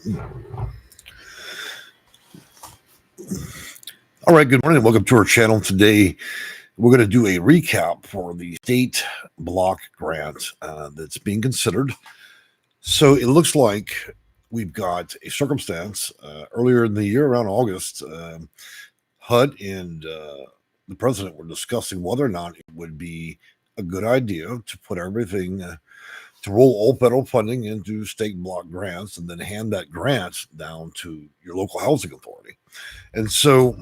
All right, good morning. Welcome to our channel. Today, we're going to do a recap for the state block grant that's being considered. So it looks like we've got a circumstance earlier in the year, around August, HUD and the president were discussing whether or not it would be a good idea to put everything, to roll all federal funding into state block grants and then hand that grant down to your local housing authority. And so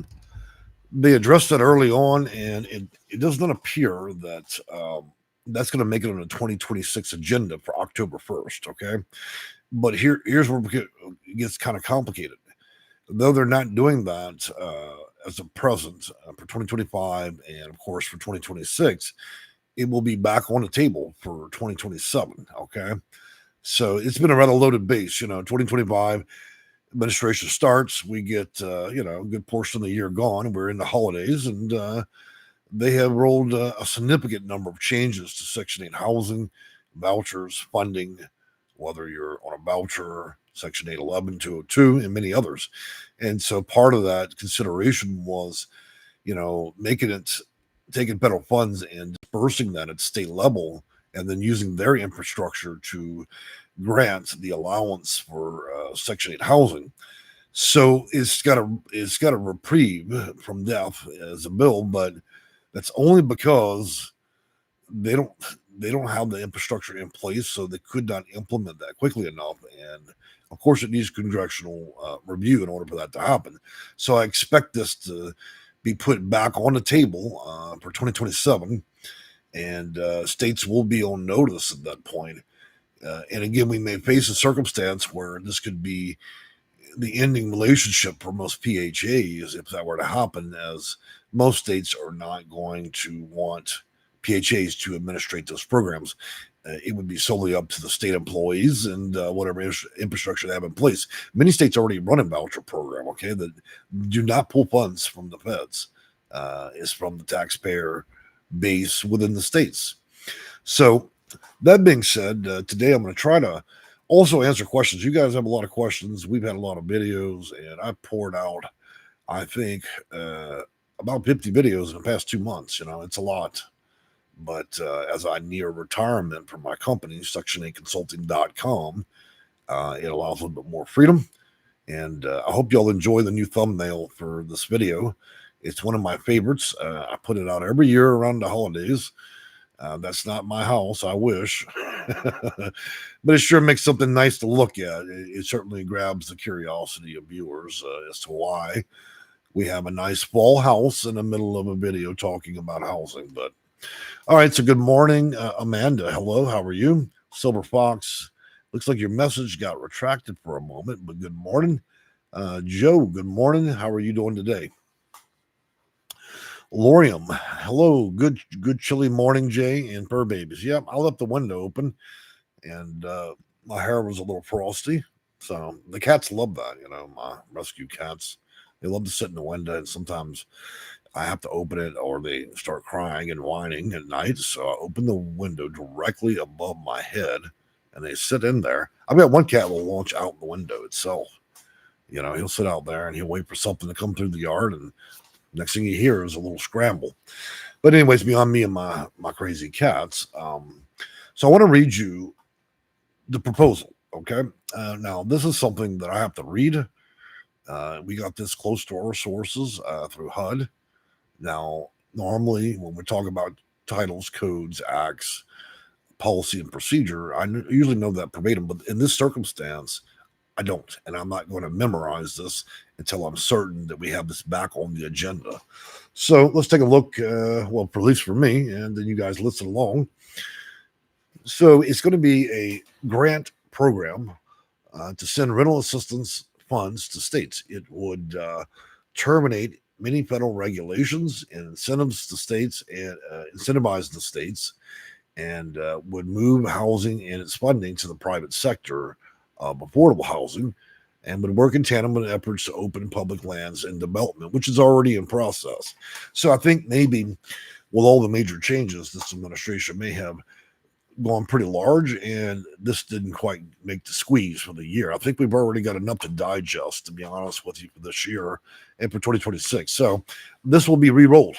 they addressed that early on, and it does not appear that that's going to make it on the 2026 agenda for October 1st, okay? But here's where it gets kind of complicated. Though they're not doing that as a present for 2025 and, of course, for 2026, it will be back on the table for 2027, okay? So it's been a rather loaded base. 2025 administration starts, we get a good portion of the year gone. We're in the holidays, and they have rolled a significant number of changes to Section 8 housing, vouchers, funding, whether you're on a voucher, Section 811, 202, and many others. And so part of that consideration was, taking federal funds and dispersing that at state level, and then using their infrastructure to grant the allowance for Section 8 housing. So it's got a reprieve from death as a bill, but that's only because they don't have the infrastructure in place, so they could not implement that quickly enough. And of course, it needs congressional review in order for that to happen. So I expect this to be put back on the table for 2027, and states will be on notice at that point. And again, we may face a circumstance where this could be the ending relationship for most PHAs if that were to happen, as most states are not going to want PHAs to administrate those programs. It would be solely up to the state employees and whatever infrastructure they have in place. Many states already run a voucher program, okay, that do not pull funds from the feds. It's from the taxpayer base within the states. So that being said, today I'm going to try to also answer questions. You guys have a lot of questions. We've had a lot of videos, and I poured out, I think, about 50 videos in the past 2 months. It's a lot. But as I near retirement from my company, section8consulting.com, it allows a little bit more freedom. And I hope y'all enjoy the new thumbnail for this video. It's one of my favorites. I put it out every year around the holidays. That's not my house, I wish. But it sure makes something nice to look at. It certainly grabs the curiosity of viewers as to why we have a nice fall house in the middle of a video talking about housing. But all right, so good morning, Amanda. Hello, how are you? Silver Fox, looks like your message got retracted for a moment, but good morning. Joe, good morning. How are you doing today? Lorium, hello, good chilly morning, Jay, and fur babies. Yep, I left the window open, and my hair was a little frosty. So the cats love that, my rescue cats. They love to sit in the window, and sometimes I have to open it or they start crying and whining at night. So I open the window directly above my head, and they sit in there. I've got one cat will launch out the window itself. He'll sit out there and he'll wait for something to come through the yard, and next thing you hear is a little scramble. But anyways, beyond me and my crazy cats. So I want to read you the proposal, okay? Now, this is something that I have to read. We got this close to our sources through HUD. Now, normally when we talk about titles, codes, acts, policy, and procedure, I usually know that verbatim. But in this circumstance, I don't, and I'm not going to memorize this until I'm certain that we have this back on the agenda. So let's take a look, well, at least for me, and then you guys listen along. So it's going to be a grant program to send rental assistance funds to states. It would terminate many federal regulations and incentives to states and incentivize the states, and would move housing and its funding to the private sector of affordable housing, and would work in tandem with efforts to open public lands and development, which is already in process. So I think maybe with all the major changes this administration may have gone pretty large, and this didn't quite make the squeeze for the year. I think we've already got enough to digest, to be honest with you, for this year and for 2026. So this will be re-rolled.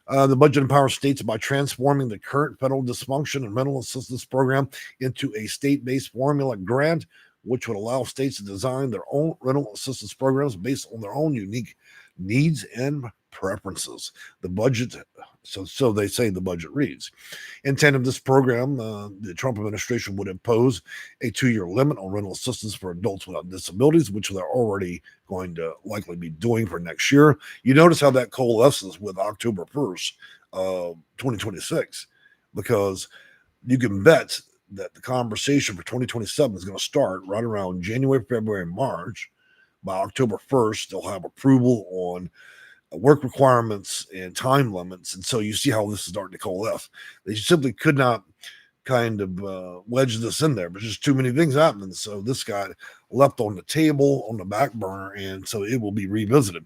The budget empowers states by transforming the current federal dysfunction and rental assistance program into a state-based formula grant, which would allow states to design their own rental assistance programs based on their own unique needs and preferences. The budget, so they say the budget reads. Intent of this program, the Trump administration would impose a 2-year limit on rental assistance for adults without disabilities, which they're already going to likely be doing for next year. You notice how that coalesces with October 1st, 2026, because you can bet that the conversation for 2027 is going to start right around January, February, March. By October 1st, they'll have approval on work requirements and time limits. And so you see how this is starting to coalesce. They simply could not kind of wedge this in there, but just too many things happening. So this got left on the table, on the back burner, and so it will be revisited.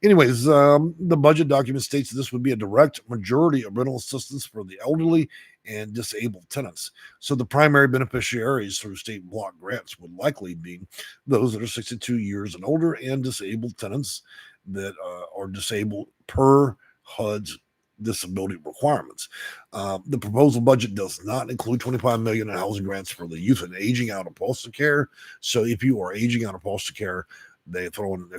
Anyways, the budget document states that this would be a direct majority of rental assistance for the elderly and disabled tenants. So the primary beneficiaries through state block grants would likely be those that are 62 years and older and disabled tenants that are disabled per HUD's disability requirements. The proposal budget does not include $25 million in housing grants for the youth and aging out of foster care. So if you are aging out of foster care, they're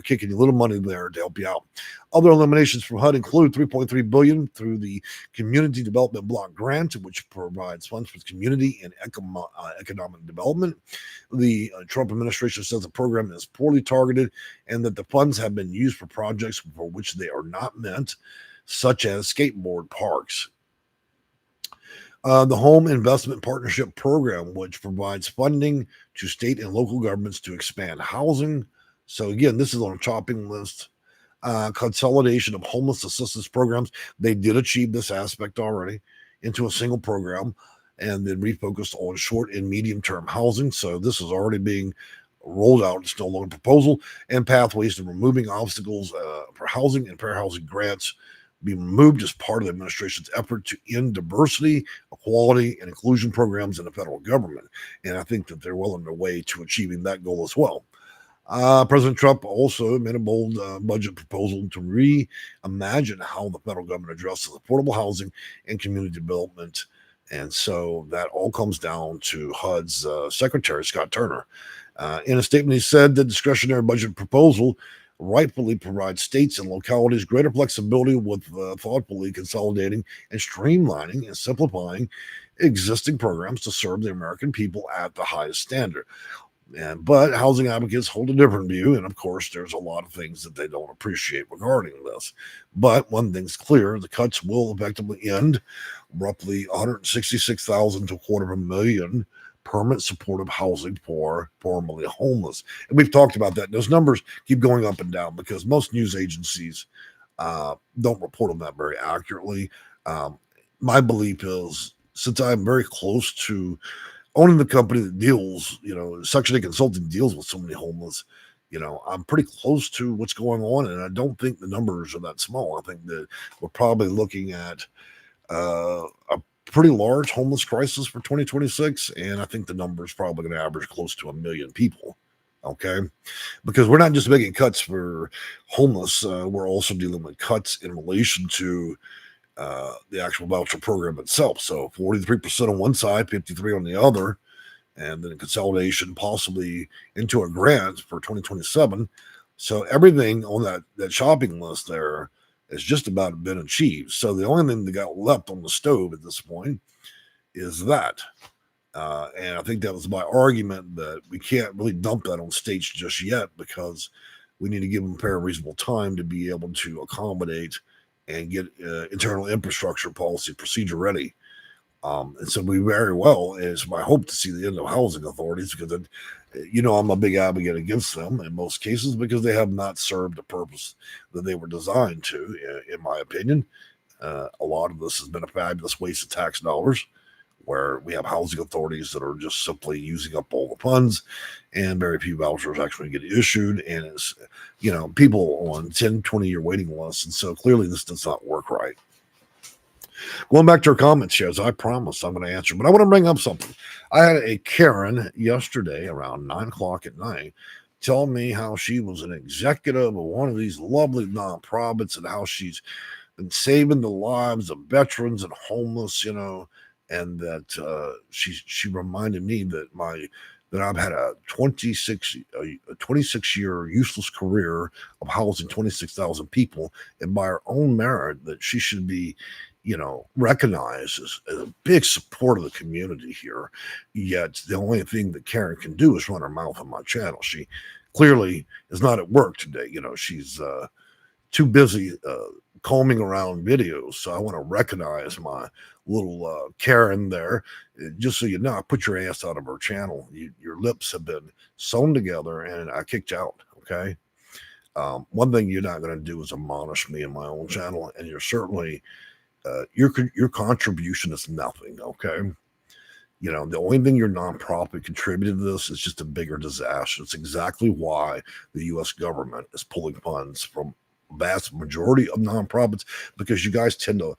kicking you a little money there to help you out. Other eliminations from HUD include $3.3 billion through the Community Development Block Grant, which provides funds for community and economic development. The Trump administration says the program is poorly targeted and that the funds have been used for projects for which they are not meant, such as skateboard parks. The Home Investment Partnership Program, which provides funding to state and local governments to expand housing. So again, this is on a chopping list. Consolidation of homeless assistance programs. They did achieve this aspect already into a single program and then refocused on short and medium term housing. So this is already being rolled out. It's no longer a proposal. And pathways to removing obstacles for housing and fair housing grants be removed as part of the administration's effort to end diversity, equality, and inclusion programs in the federal government. And I think that they're well on their way to achieving that goal as well. President Trump also made a bold budget proposal to reimagine how the federal government addresses affordable housing and community development. And so that all comes down to HUD's Secretary, Scott Turner. In a statement, he said the discretionary budget proposal rightfully provides states and localities greater flexibility with thoughtfully consolidating and streamlining and simplifying existing programs to serve the American people at the highest standard. But housing advocates hold a different view, and of course, there's a lot of things that they don't appreciate regarding this. But one thing's clear: the cuts will effectively end roughly 166,000 to a 250,000 permanent supportive housing for formerly homeless. And we've talked about that. Those numbers keep going up and down because most news agencies don't report on that very accurately. My belief is, since I'm very close to owning the company that deals, Section 8 Consulting deals with so many homeless, I'm pretty close to what's going on, and I don't think the numbers are that small. I think that we're probably looking at a pretty large homeless crisis for 2026, and I think the number is probably going to average close to 1 million people. Okay, because we're not just making cuts for homeless, we're also dealing with cuts in relation to the actual voucher program itself. So 43% on one side, 53% on the other, and then consolidation possibly into a grant for 2027. So everything on that shopping list there has just about been achieved. So the only thing that got left on the stove at this point is that. And I think that was my argument that we can't really dump that on states just yet because we need to give them fair and reasonable time to be able to accommodate and get internal infrastructure policy procedure ready. And so we very well is my hope to see the end of housing authorities because, I'm a big advocate against them in most cases because they have not served the purpose that they were designed to, in my opinion. A lot of this has been a fabulous waste of tax dollars where we have housing authorities that are just simply using up all the funds and very few vouchers actually get issued. And it's, people on 10, 20-year waiting lists. And so clearly this does not work right. Going back to her comments, shows, I promise I'm going to answer, but I want to bring up something. I had a Karen yesterday around 9 o'clock at night tell me how she was an executive of one of these lovely nonprofits and how she's been saving the lives of veterans and homeless, and that she reminded me that I've had a 26 year useless career of housing 26,000 people, and by her own merit that she should be recognized as a big support of the community here. Yet the only thing that Karen can do is run her mouth on my channel. She clearly is not at work today. She's too busy combing around videos. So I want to recognize my little Karen there. Just so you know, I put your ass out of her channel. Your lips have been sewn together and I kicked you out. Okay. One thing you're not going to do is admonish me in my own channel, and you're certainly your contribution is nothing. Okay. The only thing your nonprofit contributed to this is just a bigger disaster. It's exactly why the U.S. government is pulling funds from vast majority of nonprofits, because you guys tend to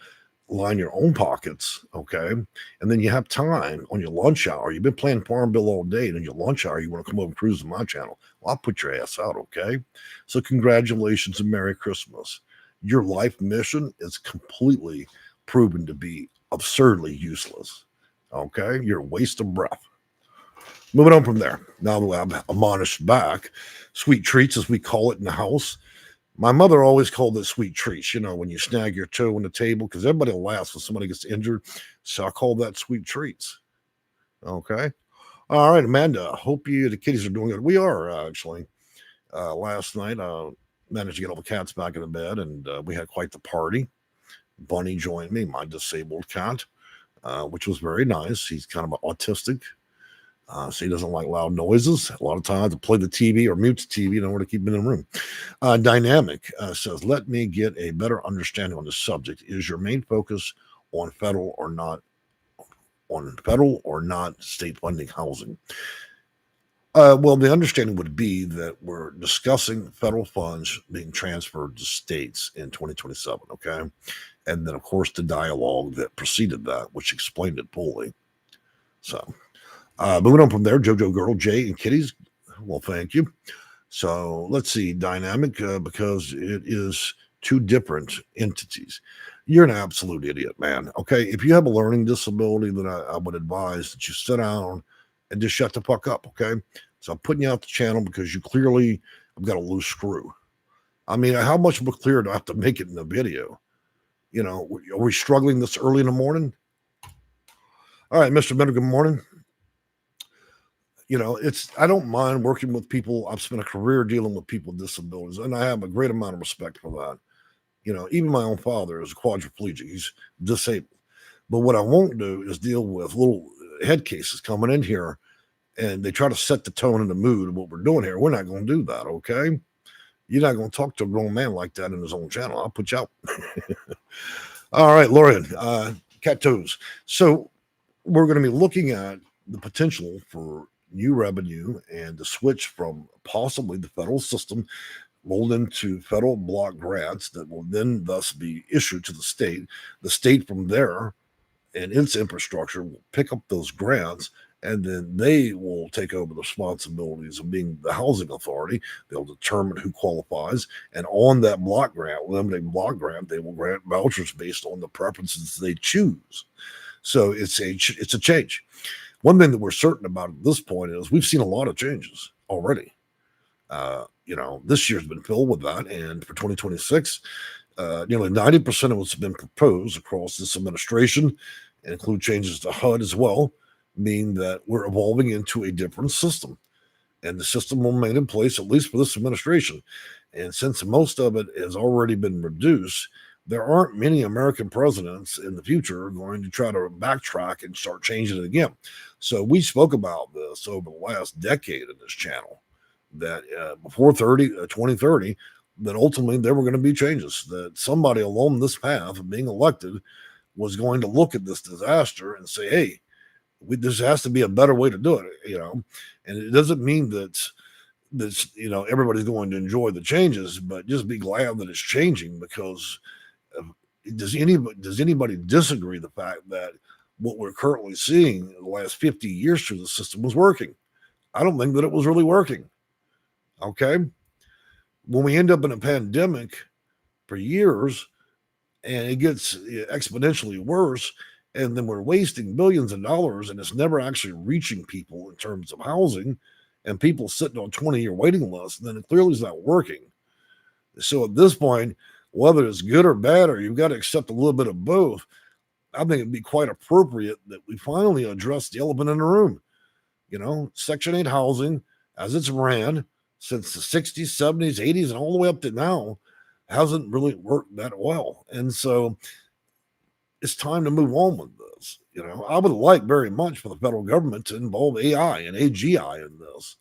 line your own pockets, okay? And then you have time on your lunch hour. You've been playing Farm Bill all day, and in your lunch hour, you want to come over and cruise to my channel. Well, I'll put your ass out, okay? So congratulations and Merry Christmas. Your life mission is completely proven to be absurdly useless, okay? You're a waste of breath. Moving on from there. Now that I'm admonished back, sweet treats, as we call it in the house. My mother always called it sweet treats, when you snag your toe on the table, because everybody laughs when somebody gets injured. So I call that sweet treats. Okay. All right, Amanda. Hope the kitties are doing good. We are, actually. Last night, managed to get all the cats back in the bed, and we had quite the party. Bunny joined me, my disabled cat, which was very nice. He's kind of autistic. So he doesn't like loud noises. A lot of times to play the TV or mute the TV in order to keep him in the room. Dynamic says, let me get a better understanding on the subject. Is your main focus on federal or not state funding housing? Well, the understanding would be that we're discussing federal funds being transferred to states in 2027, okay? And then, of course, the dialogue that preceded that, which explained it fully. So... moving on from there, JoJo Girl, Jay, and Kitties. Well, thank you. So let's see, dynamic, because it is two different entities. You're an absolute idiot, man. Okay, if you have a learning disability, then I would advise that you sit down and just shut the fuck up. Okay, so I'm putting you out the channel because you clearly have got a loose screw. I mean, how much more clear do I have to make it in the video? Are we struggling this early in the morning? All right, Mr. Bennett, good morning. I don't mind working with people. I've spent a career dealing with people with disabilities, and I have a great amount of respect for that. Even my own father is a quadriplegic. He's disabled. But what I won't do is deal with little head cases coming in here, and they try to set the tone and the mood of what we're doing here. We're not going to do that, okay? You're not going to talk to a grown man like that in his own channel. I'll put you out. All right, Lauren, cat toes. So we're going to be looking at the potential for new revenue and the switch from possibly the federal system rolled into federal block grants that will then thus be issued to the state. The state from there and its infrastructure will pick up those grants, and then they will take over the responsibilities of being the housing authority. They'll determine who qualifies, and on that block grant, limiting block grant, they will grant vouchers based on the preferences they choose. So it's a change. One thing that we're certain about at this point is we've seen a lot of changes already. This year's been filled with that. And for 2026, nearly 90% of what's been proposed across this administration, and include changes to HUD as well, mean that we're evolving into a different system. And the system will remain in place, at least for this administration. And since most of it has already been reduced, there aren't many American presidents in the future going to try to backtrack and start changing it again. So we spoke about this over the last decade in this channel, that before 2030, that ultimately there were going to be changes, that somebody along this path of being elected was going to look at this disaster and say, hey, this has to be a better way to do it, and it doesn't mean that everybody's going to enjoy the changes, but just be glad that it's changing, because does anybody disagree the fact that what we're currently seeing in the last 50 years through the system was working? I don't think that it was really working. Okay. When we end up in a pandemic for years and it gets exponentially worse, and then we're wasting billions of dollars and it's never actually reaching people in terms of housing, and people sitting on 20-year waiting lists, then it clearly is not working. So at this point, whether it's good or bad, or you've got to accept a little bit of both, I think it'd be quite appropriate that we finally address the elephant in the room. Section 8 housing, as it's ran since the 60s, 70s, 80s, and all the way up to now, hasn't really worked that well. And so it's time to move on with this. I would like very much for the federal government to involve AI and AGI in this,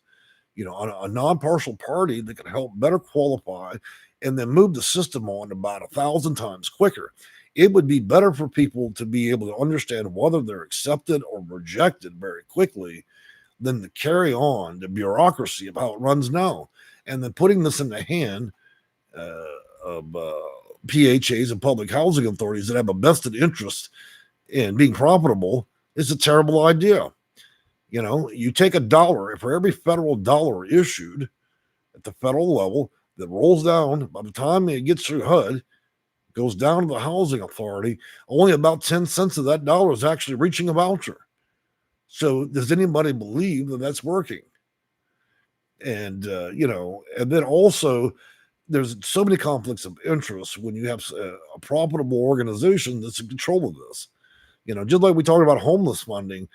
a non-partial party that can help better qualify and then move the system on about 1,000 times quicker. It would be better for people to be able to understand whether they're accepted or rejected very quickly than to carry on the bureaucracy of how it runs now. And then putting this in the hand of PHAs and public housing authorities that have a vested interest in being profitable is a terrible idea. You take $1 for every federal dollar issued at the federal level that rolls down. By the time it gets through HUD, goes down to the housing authority, only about 10 cents of that dollar is actually reaching a voucher. So does anybody believe that that's working? And, and then also there's so many conflicts of interest when you have a profitable organization that's in control of this. Just like we talked about homeless funding,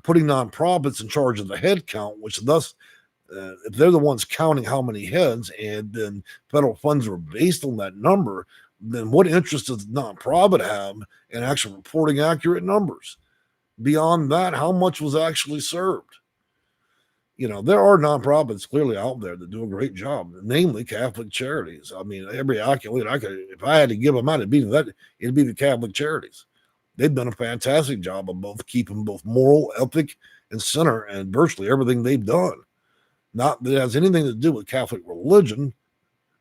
putting nonprofits in charge of the head count, which thus, if they're the ones counting how many heads and then federal funds are based on that number, then what interest does the nonprofit have in actually reporting accurate numbers? Beyond that, how much was actually served? There are nonprofits clearly out there that do a great job, namely Catholic charities. I mean, every accolade if I had to give them out, it'd be the Catholic charities. They've done a fantastic job of both keeping both moral, ethic, and center, and virtually everything they've done. Not that it has anything to do with Catholic religion,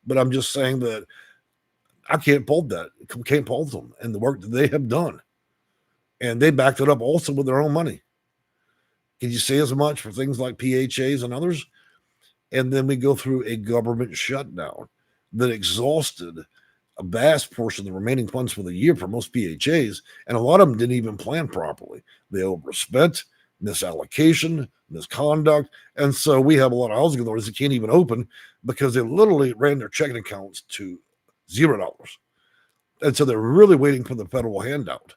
but I'm just saying that I can't fault them and the work that they have done. And they backed it up also with their own money. Can you say as much for things like PHAs and others? And then we go through a government shutdown that exhausted a vast portion of the remaining funds for the year for most PHAs, and a lot of them didn't even plan properly. They overspent, misallocation, misconduct, and so we have a lot of housing authorities that can't even open because they literally ran their checking accounts to $0. And so they're really waiting for the federal handout.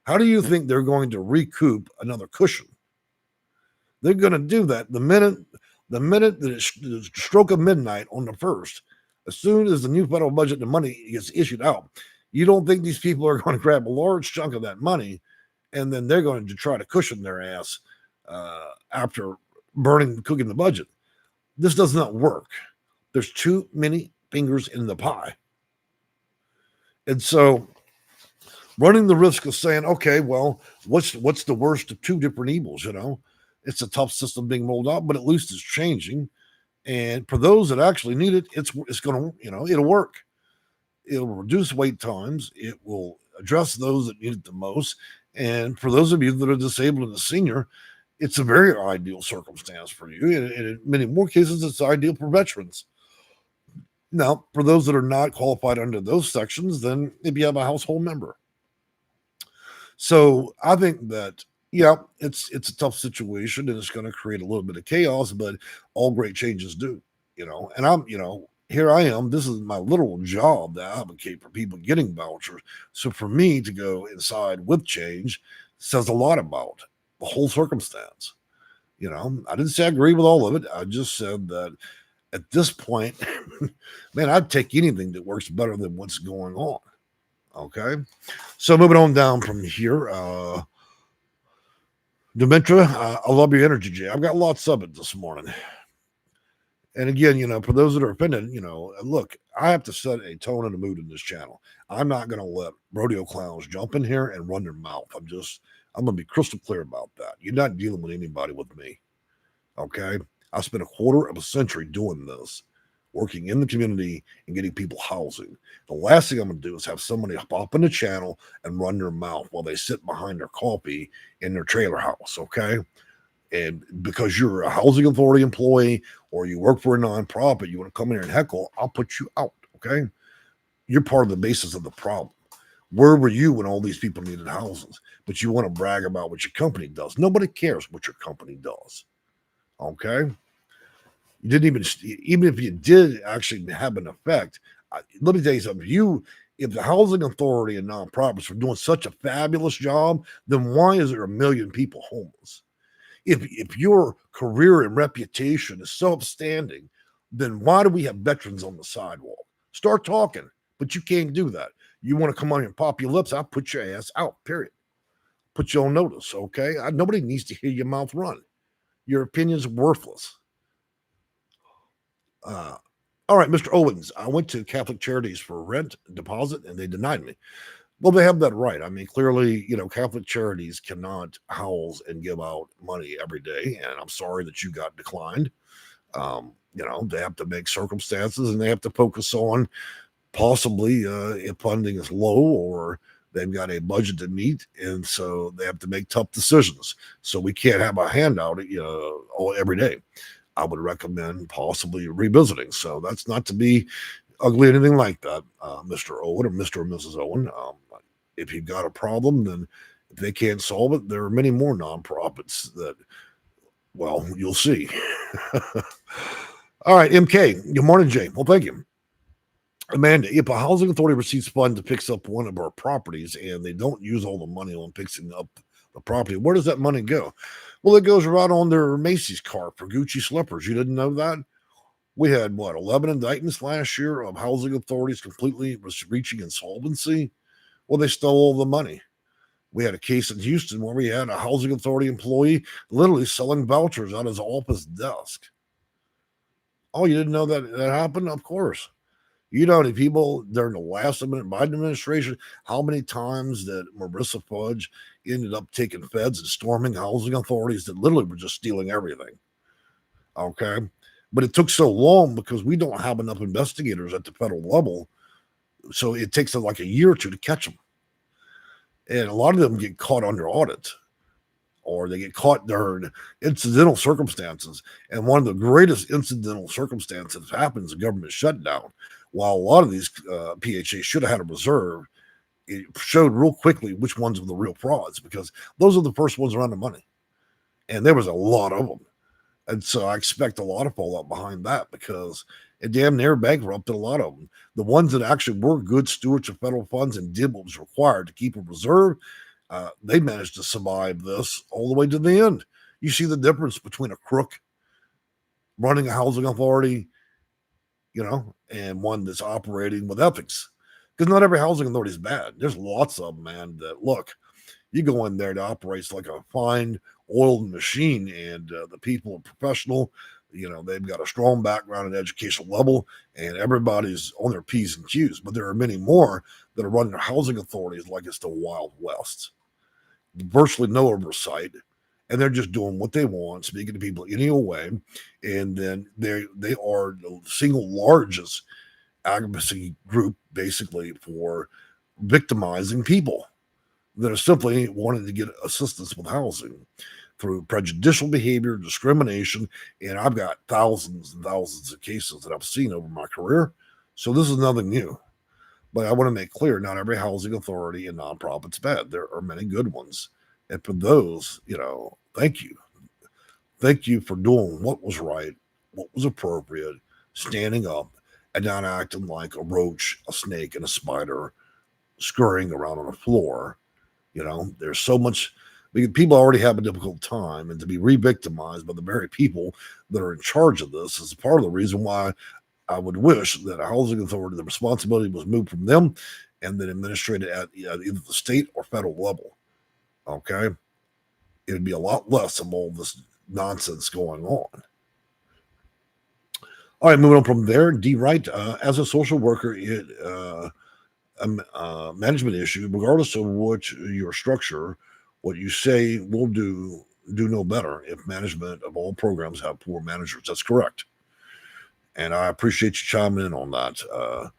How do you think they're going to recoup another cushion? They're going to do that the minute that it's the stroke of midnight on the 1st. As soon as the new federal budget and money gets issued out, you don't think these people are going to grab a large chunk of that money and then they're going to try to cushion their ass after cooking the budget? This does not work. There's too many fingers in the pie. And so running the risk of saying, okay, well, what's the worst of two different evils? It's a tough system being rolled out, but at least it's changing. And for those that actually need it, it's going to, it'll work. It'll reduce wait times. It will address those that need it the most. And for those of you that are disabled and a senior, it's a very ideal circumstance for you. And in many more cases, it's ideal for veterans. Now, for those that are not qualified under those sections, then maybe you have a household member. So I think that, yeah, it's a tough situation and it's going to create a little bit of chaos, but all great changes do, and I'm, here I am. This is my literal job to advocate for people getting vouchers. So for me to go inside with change says a lot about the whole circumstance. I didn't say I agree with all of it. I just said that at this point, man, I'd take anything that works better than what's going on. Okay. So moving on down from here, Demetra, I love your energy, Jay. I've got lots of it this morning. And again, for those that are offended, look, I have to set a tone and a mood in this channel. I'm not going to let rodeo clowns jump in here and run their mouth. I'm going to be crystal clear about that. You're not dealing with anybody with me. Okay. I spent a quarter of a century doing this. working in the community and getting people housing. The last thing I'm going to do is have somebody pop in the channel and run their mouth while they sit behind their coffee in their trailer house, okay? And because you're a housing authority employee or you work for a nonprofit, you want to come in here and heckle, I'll put you out, okay? You're part of the basis of the problem. Where were you when all these people needed houses? But you want to brag about what your company does. Nobody cares what your company does, okay? You didn't even if you did actually have an effect. Let me tell you something. If the housing authority and nonprofits were doing such a fabulous job, then why is there 1 million people homeless? If your career and reputation is so upstanding, then why do we have veterans on the sidewalk? Start talking, but you can't do that. You want to come on and pop your lips, I'll put your ass out, period. Put you on notice, okay? Nobody needs to hear your mouth run. Your opinion's worthless. All right, Mr. Owens, I went to Catholic Charities for rent deposit, and they denied me. Well, they have that right. I mean, clearly, Catholic Charities cannot house and give out money every day, and I'm sorry that you got declined. They have to make circumstances, and they have to focus on possibly if funding is low or they've got a budget to meet, and so they have to make tough decisions. So we can't have a handout, every day. I would recommend possibly revisiting. So that's not to be ugly or anything like that, Mr. Owen or Mr. or Mrs. Owen. If you've got a problem, then if they can't solve it, there are many more nonprofits that, well, you'll see. All right, MK. Good morning, Jay. Well, thank you. Amanda, if a housing authority receives funds to fix up one of our properties and they don't use all the money on fixing up the property, where does that money go? Well, it goes right on their Macy's cart for Gucci slippers. You didn't know that? We had, 11 indictments last year of housing authorities completely reaching insolvency? Well, they stole all the money. We had a case in Houston where we had a housing authority employee literally selling vouchers on his office desk. Oh, you didn't know that happened? Of course. You know, the people during the last Biden administration, how many times that Marissa Fudge ended up taking feds and storming housing authorities that literally were just stealing everything. Okay. But it took so long because we don't have enough investigators at the federal level. So it takes like a year or two to catch them. And a lot of them get caught under audit or they get caught during incidental circumstances. And one of the greatest incidental circumstances happens, a government shutdown. While a lot of these PHAs should have had a reserve, it showed real quickly which ones were the real frauds because those are the first ones around the money. And there was a lot of them. And so I expect a lot of fallout behind that because it damn near bankrupted a lot of them. The ones that actually were good stewards of federal funds and did what was required to keep a reserve, they managed to survive this all the way to the end. You see the difference between a crook running a housing authority, and one that's operating with ethics. Because not every housing authority is bad. There's lots of them, man, that look, you go in there that operates like a fine oiled machine, and the people are professional. They've got a strong background and educational level, and everybody's on their P's and Q's. But there are many more that are running their housing authorities like it's the Wild West. Virtually no oversight. And they're just doing what they want, speaking to people any old way. And then they are the single largest advocacy group, basically, for victimizing people that are simply wanting to get assistance with housing through prejudicial behavior, discrimination. And I've got thousands and thousands of cases that I've seen over my career. So this is nothing new. But I want to make clear, not every housing authority and nonprofit's bad. There are many good ones. And for those, thank you. Thank you for doing what was right, what was appropriate, standing up and not acting like a roach, a snake, and a spider scurrying around on the floor. There's so much. People already have a difficult time, and to be re-victimized by the very people that are in charge of this is part of the reason why I would wish that a housing authority, the responsibility was moved from them and then administered at either the state or federal level. Okay, it would be a lot less of all this nonsense going on. All right, moving on from there. D. Wright, as a social worker, a management issue, regardless of what your structure, what you say will do no better if management of all programs have poor managers. That's correct. And I appreciate you chiming in on that.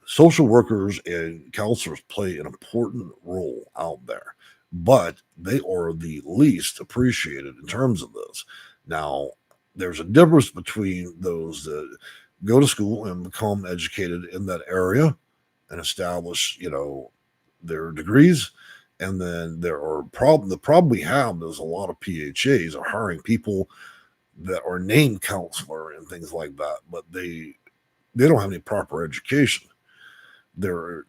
Social workers and counselors play an important role out there, but they are the least appreciated in terms of this. Now, there's a difference between those that go to school and become educated in that area and establish, their degrees. And then the problem we have is a lot of PHAs are hiring people that are named counselor and things like that, but they don't have any proper education. They're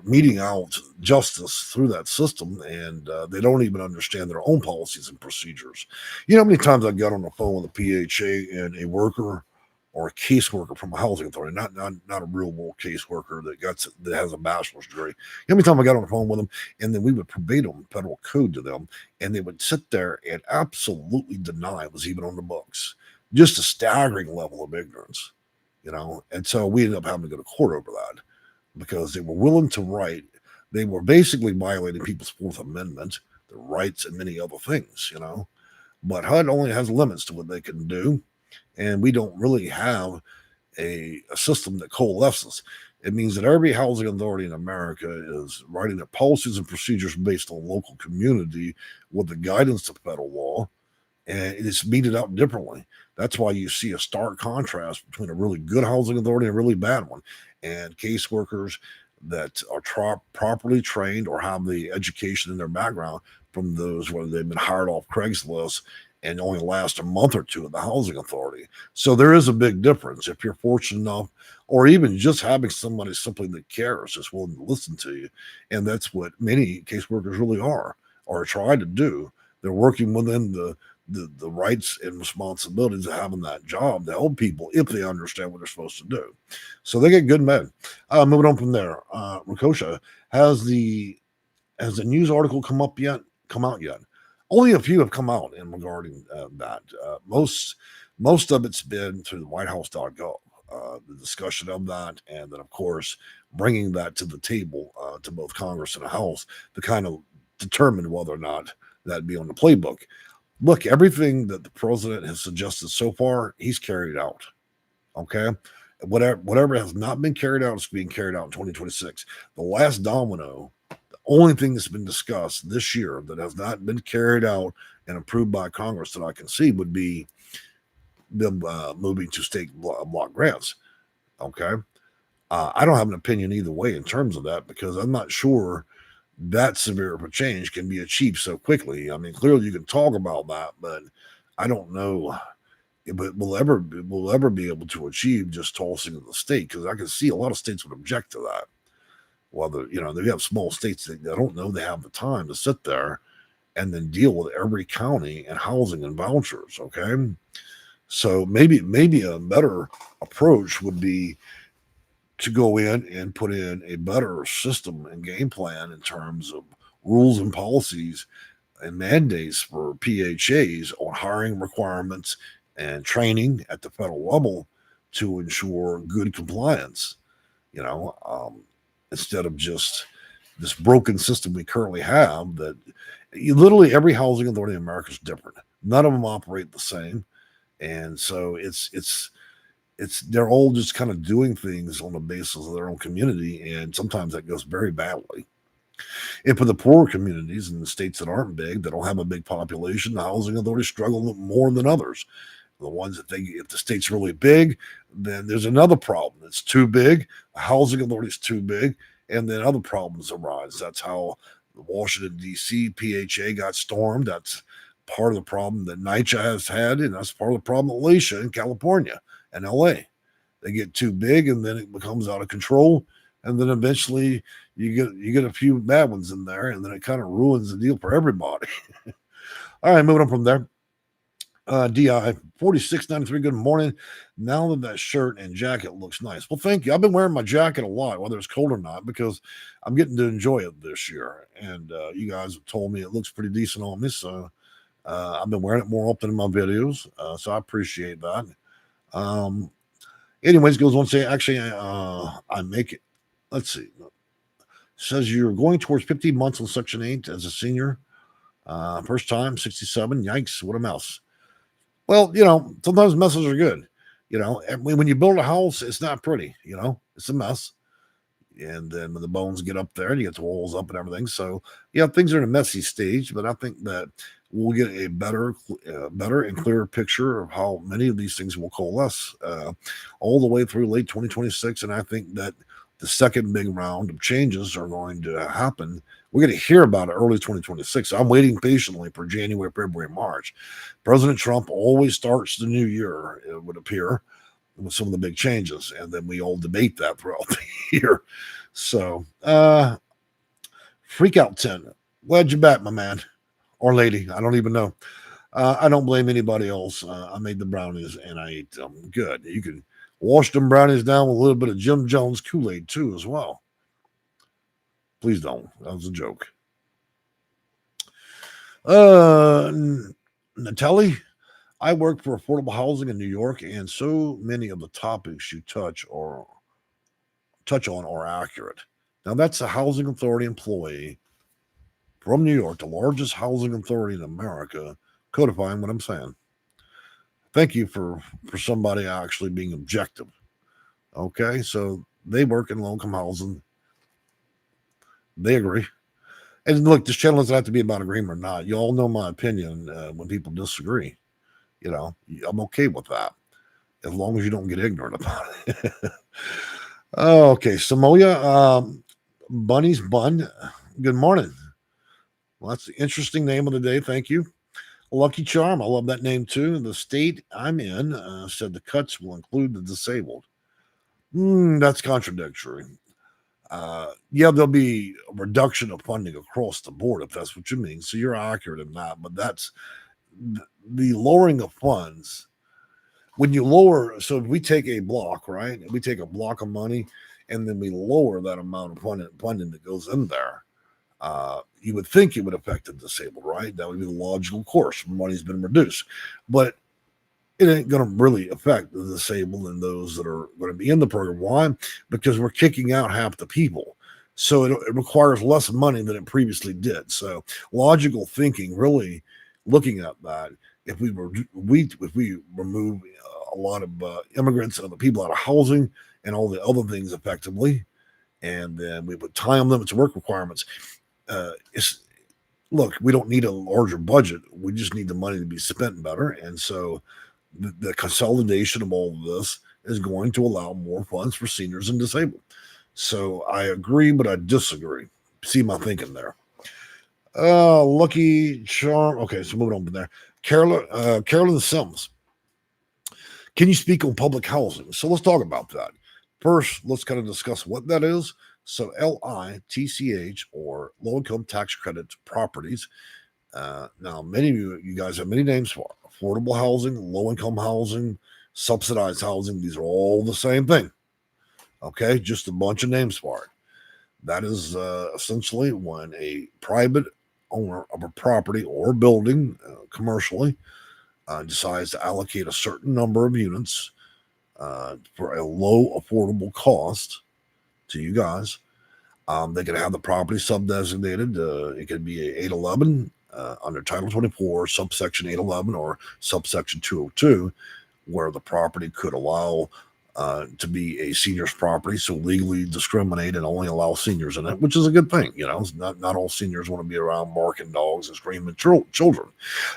meting out justice through that system, and they don't even understand their own policies and procedures. You know how many times I got on the phone with a PHA and a worker or a caseworker from a housing authority, not a real world caseworker that has a bachelor's degree. You know how many times I got on the phone with them, and then we would verbatim federal code to them, and they would sit there and absolutely deny it was even on the books. Just a staggering level of ignorance, And so we ended up having to go to court over that because they were willing to write. They were basically violating people's Fourth Amendment, their rights, and many other things. But HUD only has limits to what they can do, and we don't really have a system that coalesces. It means that every housing authority in America is writing their policies and procedures based on local community with the guidance of federal law, and it's meted out differently. That's why you see a stark contrast between a really good housing authority and a really bad one. And caseworkers that are properly trained or have the education in their background from those where they've been hired off Craigslist and only last a month or two at the housing authority. So there is a big difference if you're fortunate enough, or even just having somebody simply that cares, just willing to listen to you. And that's what many caseworkers really are or try to do. They're working within the rights and responsibilities of having that job to help people if they understand what they're supposed to do. So they get good men. Moving on from there, Rakosha, has the news article come out yet? Only a few have come out in regarding that. Most of it's been through the WhiteHouse.gov, the discussion of that, and then of course bringing that to the table to both Congress and the House to kind of determine whether or not that'd be on the playbook. Look, everything that the president has suggested so far, he's carried out. Okay. Whatever has not been carried out is being carried out in 2026. The last domino, the only thing that's been discussed this year that has not been carried out and approved by Congress that I can see would be them moving to state block grants. Okay. I don't have an opinion either way in terms of that because I'm not sure that severe of a change can be achieved so quickly. I mean, clearly you can talk about that, but I don't know if it will ever be able to achieve just tossing in the state because I can see a lot of states would object to that. Whether they have small states that I don't know they have the time to sit there and then deal with every county and housing and vouchers. Okay, so maybe a better approach would be to go in and put in a better system and game plan in terms of rules and policies and mandates for PHAs on hiring requirements and training at the federal level to ensure good compliance, instead of just this broken system we currently have that literally every housing authority in America is different. None of them operate the same. And so it's they're all just kind of doing things on the basis of their own community, and sometimes that goes very badly. And for the poorer communities in the states that aren't big, that don't have a big population, the housing authorities struggle more than others. The ones that if the state's really big, then there's another problem. It's too big, the housing authority's too big, and then other problems arise. That's how the Washington, D.C. PHA got stormed. That's part of the problem that NYCHA has had, and that's part of the problem that Alicia in California and LA. They get too big and then it becomes out of control. And then eventually you get a few bad ones in there, and then it kind of ruins the deal for everybody. All right, moving on from there. DI 4693, good morning. Now that shirt and jacket looks nice. Well, thank you. I've been wearing my jacket a lot, whether it's cold or not, because I'm getting to enjoy it this year. And you guys have told me it looks pretty decent on me. So I've been wearing it more often in my videos. So I appreciate that. Anyways, goes on to say, actually, I make it. Let's see. Says you're going towards 15 months on Section 8 as a senior. First time, 67. Yikes, what a mess. Well, sometimes messes are good. And when you build a house, it's not pretty. It's a mess. And then when the bones get up there, you get the walls up and everything. So yeah, things are in a messy stage, but I think that we'll get a better and clearer picture of how many of these things will coalesce all the way through late 2026. And I think that the second big round of changes are going to happen. We're going to hear about it early 2026. I'm waiting patiently for January, February, March. President Trump always starts the new year, it would appear, with some of the big changes, and then we all debate that throughout the year. So, Freak Out 10, glad you're back, my man or lady. I don't even know. I don't blame anybody else. I made the brownies and I ate them. Good. You can wash them brownies down with a little bit of Jim Jones Kool-Aid too, as well. Please don't. That was a joke. Natalie, I work for affordable housing in New York, and so many of the topics you touch on are accurate. Now, that's a housing authority employee from New York, the largest housing authority in America, codifying what I'm saying. Thank you for somebody actually being objective. Okay, so they work in low-income housing. They agree. And look, this channel doesn't have to be about agreement or not. You all know my opinion when people disagree. I'm okay with that as long as you don't get ignorant about it. Okay, Samoya, Bunny's Bun. Good morning. Well, that's the interesting name of the day. Thank you. Lucky Charm. I love that name too. The state I'm in said the cuts will include the disabled. That's contradictory. Yeah, there'll be a reduction of funding across the board if that's what you mean. So you're accurate in that, but that's the lowering of funds. When you lower, so if we take a block, right? We take a block of money and then we lower that amount of funding that goes in there. You would think it would affect the disabled, right? That would be the logical course. Money's been reduced, but it ain't going to really affect the disabled and those that are going to be in the program. Why? Because we're kicking out half the people. So it requires less money than it previously did. So logical thinking, really looking at that, if we remove a lot of immigrants and other people out of housing and all the other things effectively, and then we would time limits work requirements. Look, we don't need a larger budget. We just need the money to be spent better. And so the consolidation of all of this is going to allow more funds for seniors and disabled. So I agree, but I disagree. See my thinking there. Lucky Charm. Okay, so moving on from there. Carolyn Sims. Can you speak on public housing? So let's talk about that. First, let's kind of discuss what that is. So LITCH, or low-income tax credit properties. Now, many of you guys have many names for it. Affordable housing, low-income housing, subsidized housing. These are all the same thing. Okay, just a bunch of names for it. That is essentially when a private owner of a property or building commercially decides to allocate a certain number of units for a low affordable cost to you guys. They can have the property sub-designated. It could be a 811 under Title 24, subsection 811 or subsection 202, where the property could allow to be a senior's property, so legally discriminate and only allow seniors in it, which is a good thing. Not all seniors want to be around barking dogs and screaming children.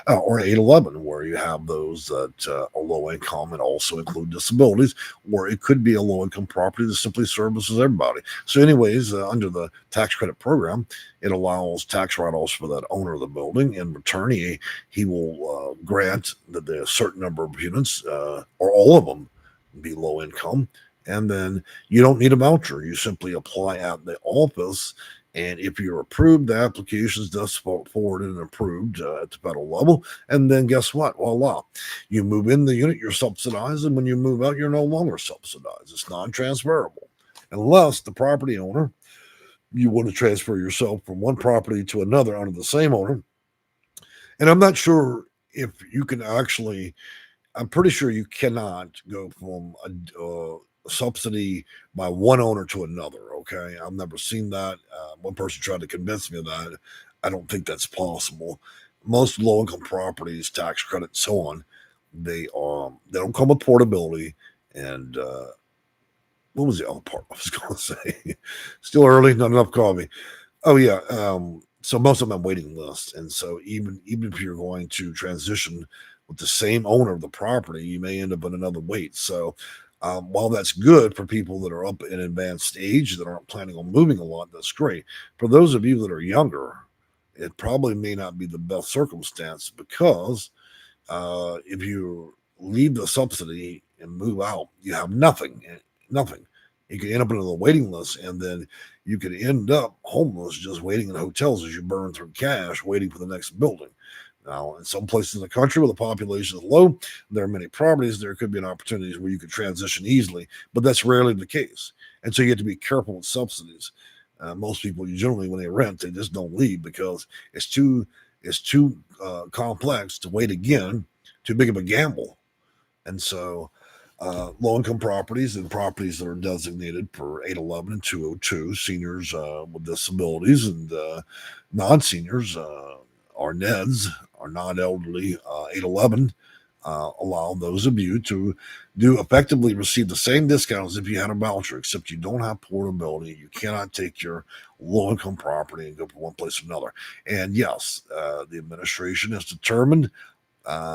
Or 811, where you have those that are low income and also include disabilities, or it could be a low income property that simply services everybody. So anyways, under the tax credit program, it allows tax write-offs for that owner of the building. In return, he will grant that a certain number of units, or all of them, be low income, and then you don't need a voucher. You simply apply at the office, and if you're approved, the application is thus forwarded and approved at the federal level, and then guess what? Voila, you move in the unit, you're subsidized, and when you move out, you're no longer subsidized. It's non-transferable unless the property owner, you want to transfer yourself from one property to another under the same owner. And I'm not sure if you can actually, I'm pretty sure you cannot go from a subsidy by one owner to another. Okay, I've never seen that. One person tried to convince me of that. I don't think that's possible. Most low-income properties, tax credit, so on, They don't come with portability. And what was the other part I was going to say? Still early, not enough coffee. Oh yeah. So most of them have waiting lists, and so even if you're going to transition with the same owner of the property, you may end up in another wait. So while that's good for people that are up in advanced stage that aren't planning on moving a lot, that's great. For those of you that are younger, it probably may not be the best circumstance, because if you leave the subsidy and move out, you have nothing. Nothing. You could end up in the waiting list, and then you could end up homeless just waiting in hotels as you burn through cash waiting for the next building. Now, in some places in the country where the population is low, there are many properties. There could be an opportunity where you could transition easily, but that's rarely the case. And so you have to be careful with subsidies. Most people, generally, when they rent, they just don't leave because it's too complex to wait again, too big of a gamble. And so low-income properties and properties that are designated for 811 and 202, seniors with disabilities, and non-seniors, or NEDs, or non-elderly 811, allow those of you to effectively receive the same discount as if you had a voucher, except you don't have portability. You cannot take your low-income property and go from one place to another. And yes, the administration has determined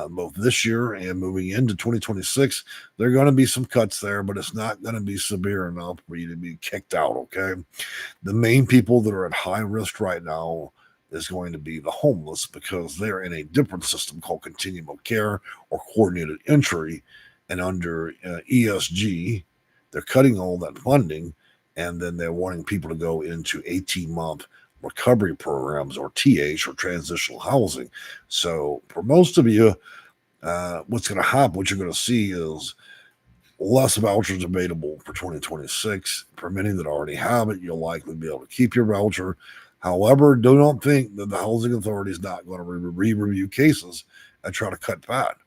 both this year and moving into 2026, there are going to be some cuts there, but it's not going to be severe enough for you to be kicked out, okay? The main people that are at high risk right now is going to be the homeless, because they're in a different system called continuum of care or coordinated entry. And under ESG, they're cutting all that funding, and then they're wanting people to go into 18-month recovery programs, or TH, or transitional housing. So for most of you, what's going to happen, what you're going to see is less vouchers available for 2026. For many that already have it, you'll likely be able to keep your voucher. However, do not think that the housing authority is not going to review cases and try to cut fat.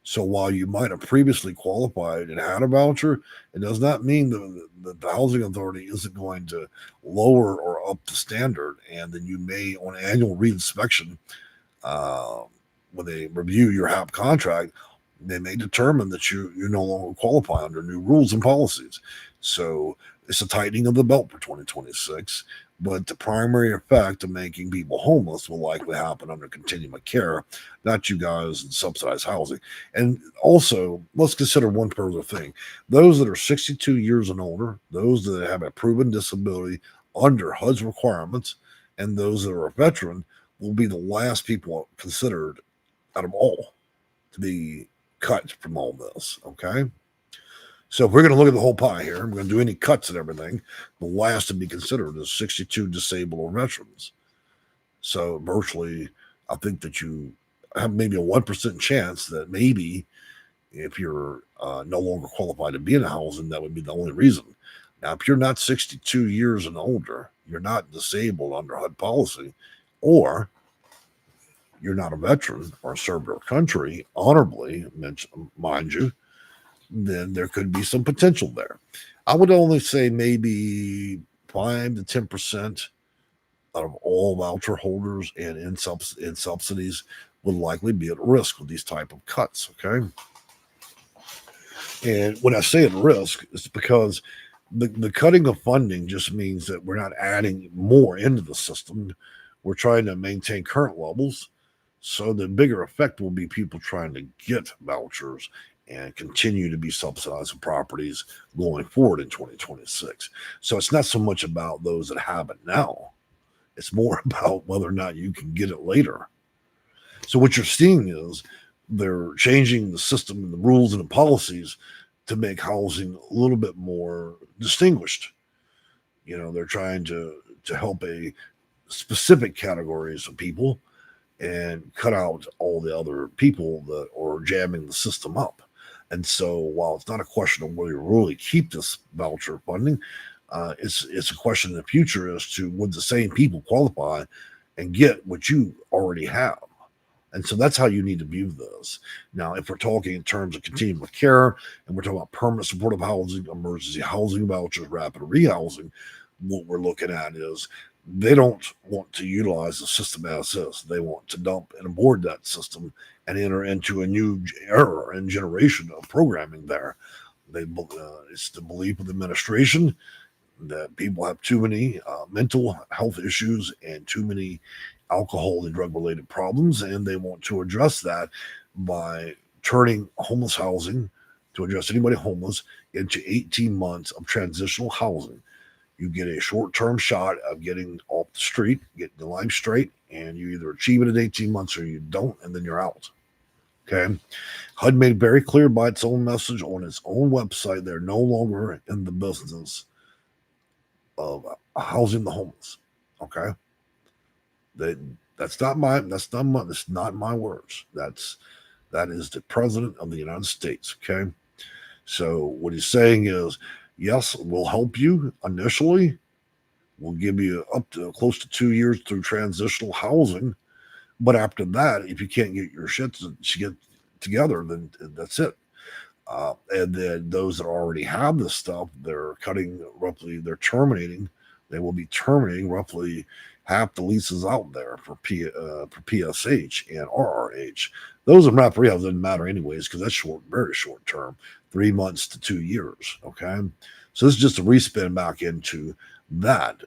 So while you might have previously qualified and had a voucher, it does not mean that the housing authority isn't going to lower or up the standard. And then you may, on annual reinspection, when they review your HAP contract, they may determine that you no longer qualify under new rules and policies. So it's a tightening of the belt for 2026. But the primary effect of making people homeless will likely happen under continuum of care, not you guys in subsidized housing. And also, let's consider one further thing. Those that are 62 years and older, those that have a proven disability under HUD's requirements, and those that are a veteran will be the last people considered out of all to be cut from all this, okay? So if we're going to look at the whole pie here, we're going to do any cuts and everything, the last to be considered is 62 disabled or veterans. So virtually, I think that you have maybe a 1% chance that maybe if you're no longer qualified to be in housing, that would be the only reason. Now, if you're not 62 years and older, you're not disabled under HUD policy, or you're not a veteran or served our country honorably, mind you, then there could be some potential there. I would only say maybe 5 to 10% out of all voucher holders and in subsidies would likely be at risk with these type of cuts, okay? And when I say at risk, it's because the cutting of funding just means that we're not adding more into the system. We're trying to maintain current levels. So the bigger effect will be people trying to get vouchers and continue to be subsidized properties going forward in 2026. So it's not so much about those that have it now. It's more about whether or not you can get it later. So what you're seeing is they're changing the system and the rules and the policies to make housing a little bit more distinguished. You know, they're trying to help a specific categories of people and cut out all the other people that are jamming the system up. And so while it's not a question of whether you really keep this voucher funding, it's a question in the future as to would the same people qualify and get what you already have. And so that's how you need to view this. Now, if we're talking in terms of continuum of care, and we're talking about permanent supportive housing, emergency housing vouchers, rapid rehousing, what we're looking at is they don't want to utilize the system as is. They want to dump and abort that system and enter into a new era and generation of programming there. It's the belief of the administration that people have too many mental health issues and too many alcohol and drug related problems, and they want to address that by turning homeless housing to address anybody homeless into 18 months of transitional housing. You get a short term shot of getting off the street, getting the life straight, and you either achieve it in 18 months or you don't, and then you're out. Okay. HUD made very clear by its own message on its own website they're no longer in the business of housing the homeless. Okay. That's not my words. That is the president of the United States. Okay. So what he's saying is, yes, we'll help you initially. We'll give you up to close to 2 years through transitional housing. But after that, if you can't get your shit to get together, then that's it. And then those that already have this stuff, they're terminating. They will be terminating roughly half the leases out there for PSH and RRH. Those in wrap rehab doesn't matter anyways because that's short, very short term, 3 months to 2 years. Okay, so this is just a respin back into that.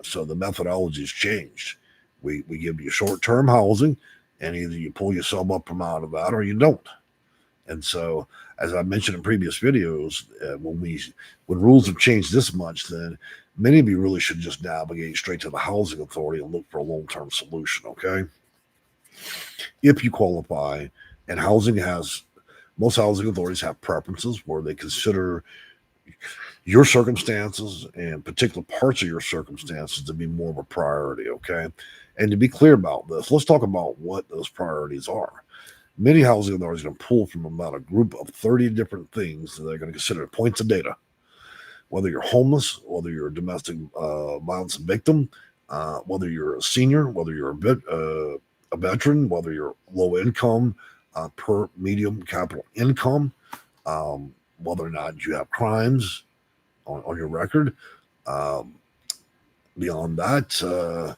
So the methodology has changed. We give you short term housing, and either you pull yourself up from out of that or you don't. And so, as I mentioned in previous videos, when rules have changed this much, then many of you really should just navigate straight to the housing authority and look for a long-term solution. Okay, if you qualify, and most housing authorities have preferences where they consider your circumstances and particular parts of your circumstances to be more of a priority. Okay, and to be clear about this, let's talk about what those priorities are. Many housing authorities are going to pull from about a group of 30 different things that they're going to consider points of data. Whether you're homeless, whether you're a domestic violence victim, whether you're a senior, whether you're a veteran, whether you're low income, per medium capital income, whether or not you have crimes on your record. Beyond that,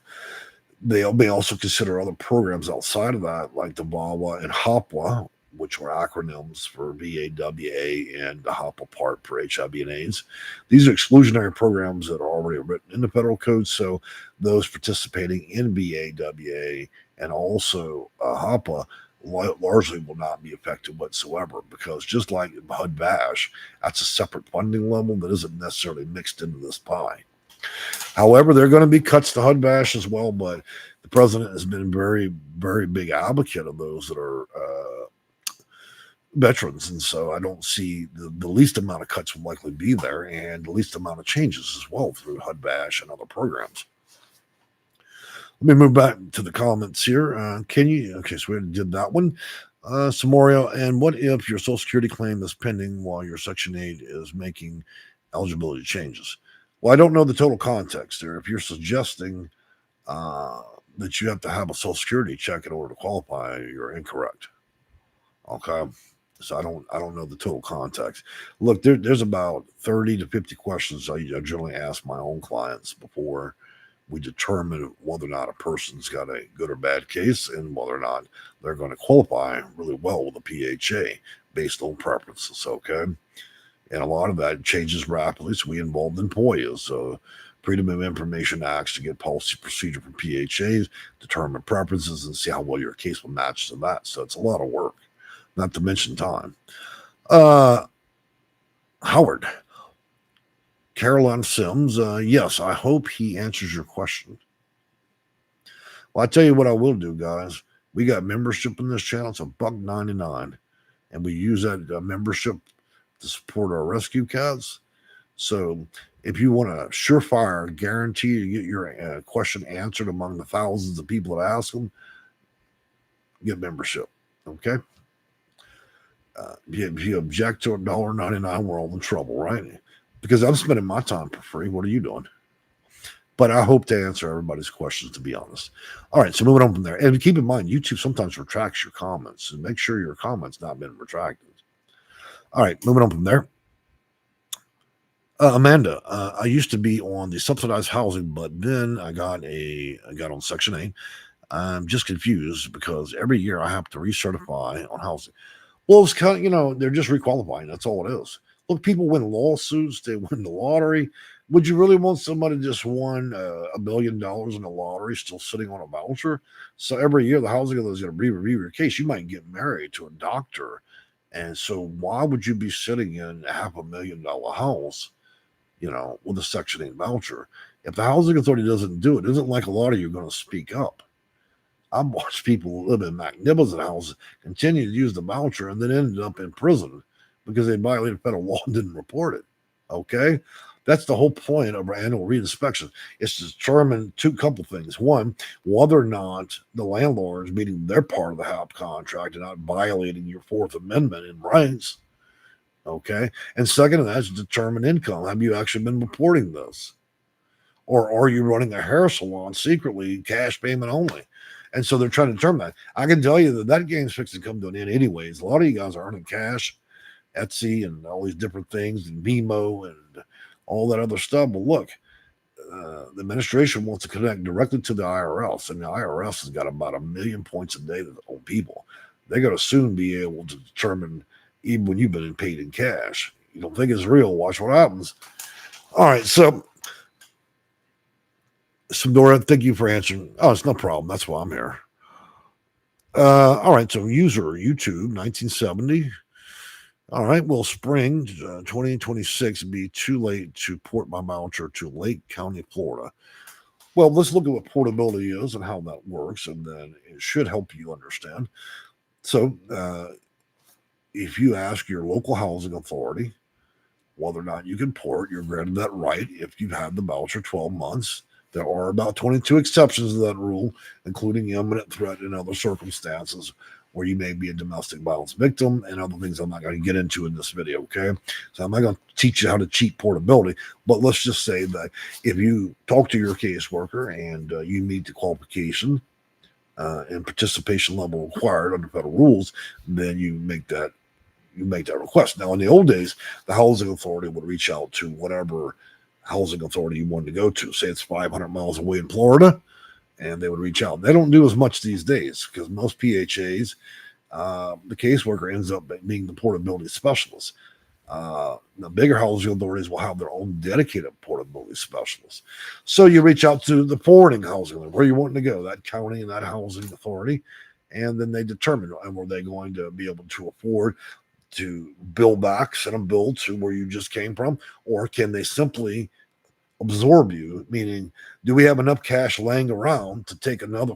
they may also consider other programs outside of that, like the VAWA and HOPWA, which are acronyms for VAWA and the HOPWA part for HIV and AIDS. These are exclusionary programs that are already written in the federal code, so those participating in VAWA and also HOPWA largely will not be affected whatsoever, because just like HUD Bash, that's a separate funding level that isn't necessarily mixed into this pie. However, there are going to be cuts to HUD Bash as well, but the president has been very, very big advocate of those that are veterans, and so I don't see the least amount of cuts will likely be there, and the least amount of changes as well through HUD Bash and other programs. Let me move back to the comments here. Okay, so we did that one. Samorio, and what if your Social Security claim is pending while your Section 8 is making eligibility changes? Well, I don't know the total context there. If you're suggesting that you have to have a Social Security check in order to qualify, you're incorrect. Okay, so I don't know the total context. Look, there's about 30 to 50 questions I generally ask my own clients before we determine whether or not a person's got a good or bad case and whether or not they're going to qualify really well with a PHA based on preferences. Okay. And a lot of that changes rapidly. So we involved in POIAs, so Freedom of Information Acts, to get policy procedure for PHAs, determine preferences, and see how well your case will match to that. So it's a lot of work, not to mention time. Howard, Caroline Sims, yes, I hope he answers your question. Well, I tell you what I will do, guys. We got membership in this channel. It's $1.99, and we use that membership to support our rescue cats. So if you want a surefire guarantee to get your question answered among the thousands of people that ask them, get membership. Okay. If you object to $1.99, we're all in trouble, right? Because I'm spending my time for free. What are you doing? But I hope to answer everybody's questions, to be honest. All right, so moving on from there. And keep in mind, YouTube sometimes retracts your comments, and make sure your comment's not been retracted. All right, moving on from there. Amanda, I used to be on the subsidized housing, but then I got on Section 8. I'm just confused because every year I have to recertify on housing. Well, it's kind of, they're just requalifying. That's all it is. Look, people win lawsuits, they win the lottery. Would you really want somebody just won $1 billion in the lottery still sitting on a voucher? So every year the housing authority is going to review your case. You might get married to a doctor. And so why would you be sitting in a $500,000 house, with a Section 8 voucher? If the housing authority doesn't do it, isn't like a lot of you are going to speak up. I've watched people who live in magnificent houses continue to use the voucher and then ended up in prison because they violated federal law and didn't report it. Okay? That's the whole point of our annual reinspection. It's to determine couple things. One, whether or not the landlord is meeting their part of the HAP contract and not violating your Fourth Amendment in rights. Okay? And second of that is determine income. Have you actually been reporting this? Or are you running a hair salon secretly, cash payment only? And so they're trying to determine that. I can tell you that game's fixing to come to an end anyways. A lot of you guys are earning cash, Etsy, and all these different things, and Vimo, and all that other stuff. But look, the administration wants to connect directly to the IRS, and the IRS has got about 1 million points a day on people. They're going to soon be able to determine, even when you've been paid in cash. You don't think it's real, watch what happens. All right, so Dora, thank you for answering. Oh, it's no problem. That's why I'm here. All right, so user YouTube 1970. All right, will spring 2026 be too late to port my voucher to Lake County, Florida? Well, let's look at what portability is and how that works, and then it should help you understand. So, if you ask your local housing authority whether or not you can port, you're granted that right if you've had the voucher 12 months. There are about 22 exceptions to that rule, including imminent threat and other circumstances where you may be a domestic violence victim and other things I'm not going to get into in this video, okay? So I'm not going to teach you how to cheat portability, but let's just say that if you talk to your caseworker and you meet the qualification and participation level required under federal rules, then you make that request. Now, in the old days, the housing authority would reach out to whatever housing authority you wanted to go to. Say it's 500 miles away in Florida, and they would reach out. They don't do as much these days because most PHAs, the caseworker ends up being the portability specialist. The bigger housing authorities will have their own dedicated portability specialists. So you reach out to the forwarding housing authority, where you wanting to go, that county and that housing authority, and then they determine, were they going to be able to afford to bill back, send a bill to where you just came from, or can they simply absorb you? Meaning, do we have enough cash laying around to take another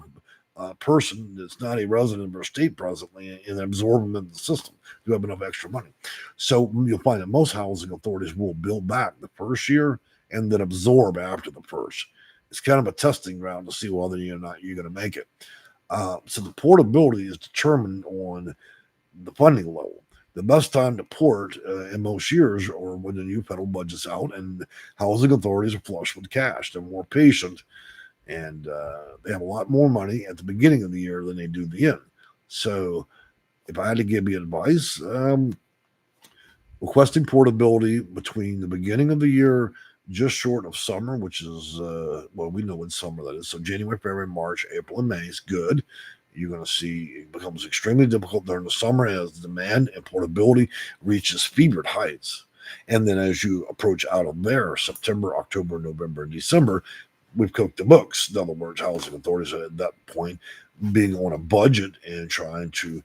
person that's not a resident of our state presently and absorb them in the system? Do we have enough extra money? So you'll find that most housing authorities will bill back the first year and then absorb after the first. It's kind of a testing ground to see whether you're going to make it. So the portability is determined on the funding level. The best time to port in most years or when the new federal budget's out and housing authorities are flush with cash. They're more patient and they have a lot more money at the beginning of the year than they do the end. So if I had to give you advice, requesting portability between the beginning of the year, just short of summer, which is, we know when summer that is. So January, February, March, April, and May is good. You're going to see it becomes extremely difficult during the summer as demand and portability reaches fevered heights. And then as you approach out of there, September, October, November, and December, we've cooked the books. In other words, housing authorities are at that point being on a budget and trying to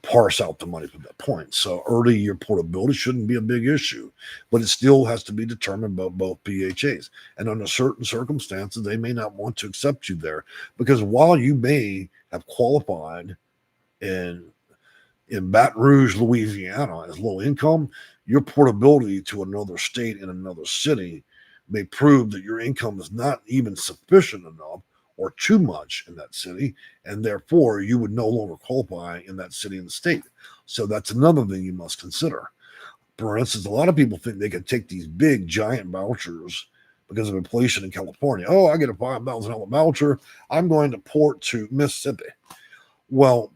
parse out the money from that point. So early year portability shouldn't be a big issue, but it still has to be determined by both PHAs. And under certain circumstances, they may not want to accept you there because while you may have qualified in Baton Rouge, Louisiana as low income, your portability to another state in another city may prove that your income is not even sufficient enough or too much in that city, and therefore you would no longer qualify in that city and state. So that's another thing you must consider. For instance, a lot of people think they can take these big, giant vouchers because of inflation in California. Oh, I get a $5,000 voucher. I'm going to port to Mississippi. Well,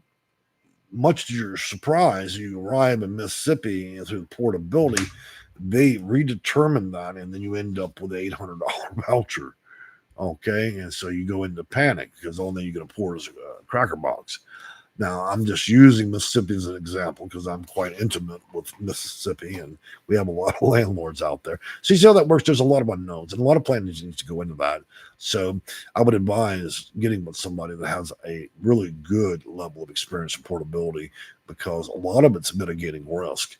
much to your surprise, you arrive in Mississippi and through portability, they redetermine that, and then you end up with an $800 voucher. Okay, and so you go into panic because all thing you're going to pour is a cracker box. Now, I'm just using Mississippi as an example because I'm quite intimate with Mississippi and we have a lot of landlords out there. So, you see how that works? There's a lot of unknowns and a lot of planning needs to go into that. So, I would advise getting with somebody that has a really good level of experience and portability because a lot of it's mitigating risk.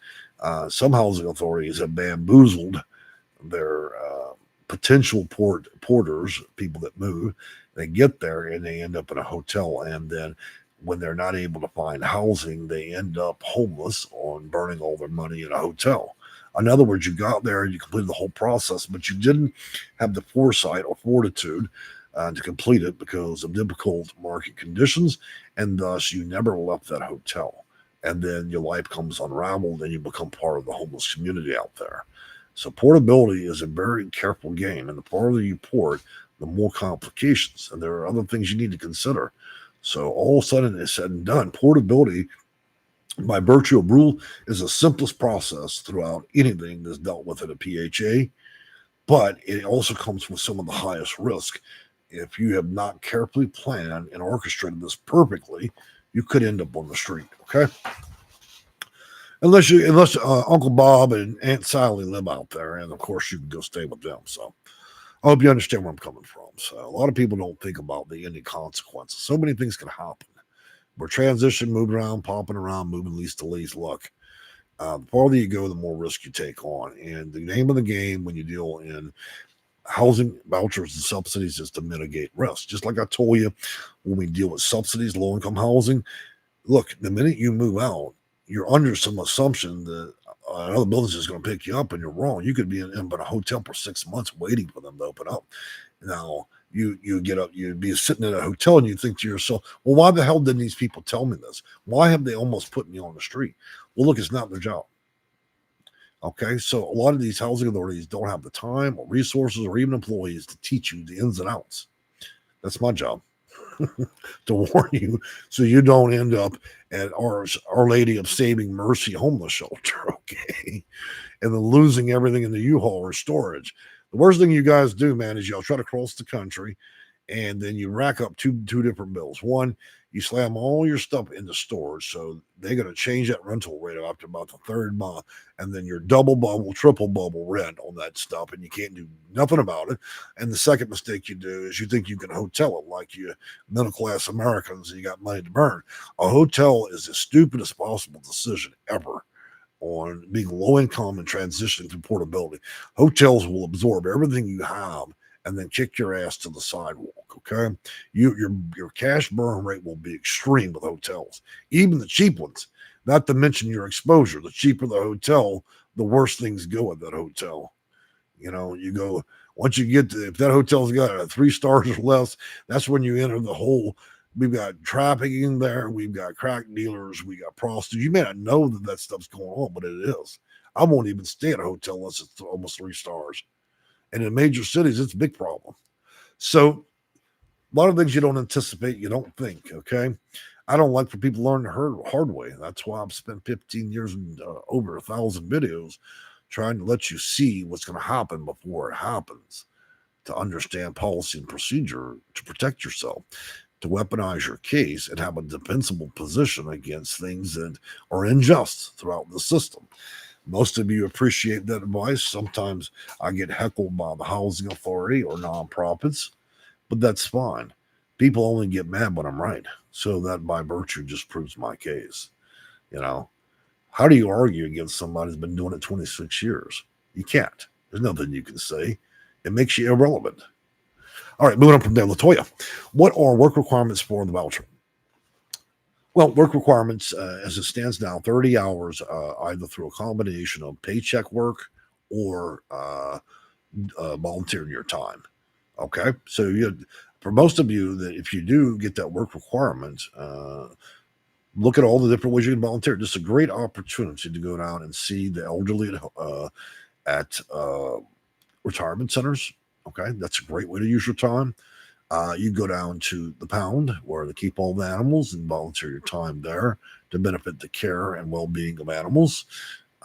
Some housing authorities have bamboozled their potential porters, people that move. They get there and they end up in a hotel, and then when they're not able to find housing, they end up homeless on burning all their money in a hotel. In other words, you got there and you completed the whole process, but you didn't have the foresight or fortitude to complete it because of difficult market conditions, and thus you never left that hotel. And then your life comes unraveled and you become part of the homeless community out there. So portability is a very careful game, and the farther you port, the more complications, and there are other things you need to consider. So all of a sudden, it's said and done. Portability, by virtue of rule, is the simplest process throughout anything that's dealt with in a PHA, but it also comes with some of the highest risk. If you have not carefully planned and orchestrated this perfectly, you could end up on the street. Okay, unless Uncle Bob and Aunt Sally live out there, and of course you can go stay with them. So I hope you understand where I'm coming from. So a lot of people don't think about the ending consequences. So many things can happen. We're transition, moving around, popping around, moving lease to lease. Look, the farther you go, the more risk you take on. And the name of the game when you deal in housing vouchers and subsidies is to mitigate risk. Just like I told you when we deal with subsidies, low income housing. Look, the minute you move out, you're under some assumption that another business is going to pick you up, and you're wrong. You could be in a hotel for 6 months waiting for them to open up. Now you get up, you'd be sitting in a hotel, and you think to yourself, "Well, why the hell didn't these people tell me this? Why have they almost put me on the street?" Well, look, it's not their job. Okay, so a lot of these housing authorities don't have the time or resources or even employees to teach you the ins and outs. That's my job. To warn you so you don't end up at Our Lady of Saving Mercy homeless shelter, okay? And then losing everything in the U-Haul or storage. The worst thing you guys do, man, is y'all try to cross the country and then you rack up two different bills. One, you slam all your stuff into storage, so they're going to change that rental rate after about the third month, and then you're double bubble, triple bubble rent on that stuff, and you can't do nothing about it. And the second mistake you do is you think you can hotel it like you middle class Americans and you got money to burn. A hotel is the stupidest possible decision ever on being low income and transitioning to portability. Hotels will absorb everything you have and then kick your ass to the sidewalk. Okay, your cash burn rate will be extreme with hotels, even the cheap ones. Not to mention your exposure. The cheaper the hotel, the worse things go at that hotel. You know, you go once you get to if that hotel's got a 3 stars or less, that's when you enter the whole. We've got trafficking there. We've got crack dealers. We got prostitutes. You may not know that stuff's going on, but it is. I won't even stay at a hotel unless it's almost 3 stars. And in major cities, it's a big problem. So a lot of things you don't anticipate, you don't think. Okay, I don't like for people to learn the hard way. That's why I've spent 15 years and over 1,000 videos trying to let you see what's going to happen before it happens, to understand policy and procedure to protect yourself, to weaponize your case and have a defensible position against things that are unjust throughout the system. Most of you appreciate that advice. Sometimes I get heckled by the housing authority or nonprofits, but that's fine. People only get mad when I'm right. So that by virtue just proves my case. You know, how do you argue against somebody who's been doing it 26 years? You can't. There's nothing you can say. It makes you irrelevant. All right, moving on from there, Latoya. What are work requirements for the voucher? Well, work requirements, as it stands now, 30 hours, either through a combination of paycheck work or volunteering your time. Okay, so for most of you, that if you do get that work requirement, look at all the different ways you can volunteer. Just a great opportunity to go down and see the elderly at retirement centers. Okay, that's a great way to use your time. You go down to the pound where they keep all the animals and volunteer your time there to benefit the care and well-being of animals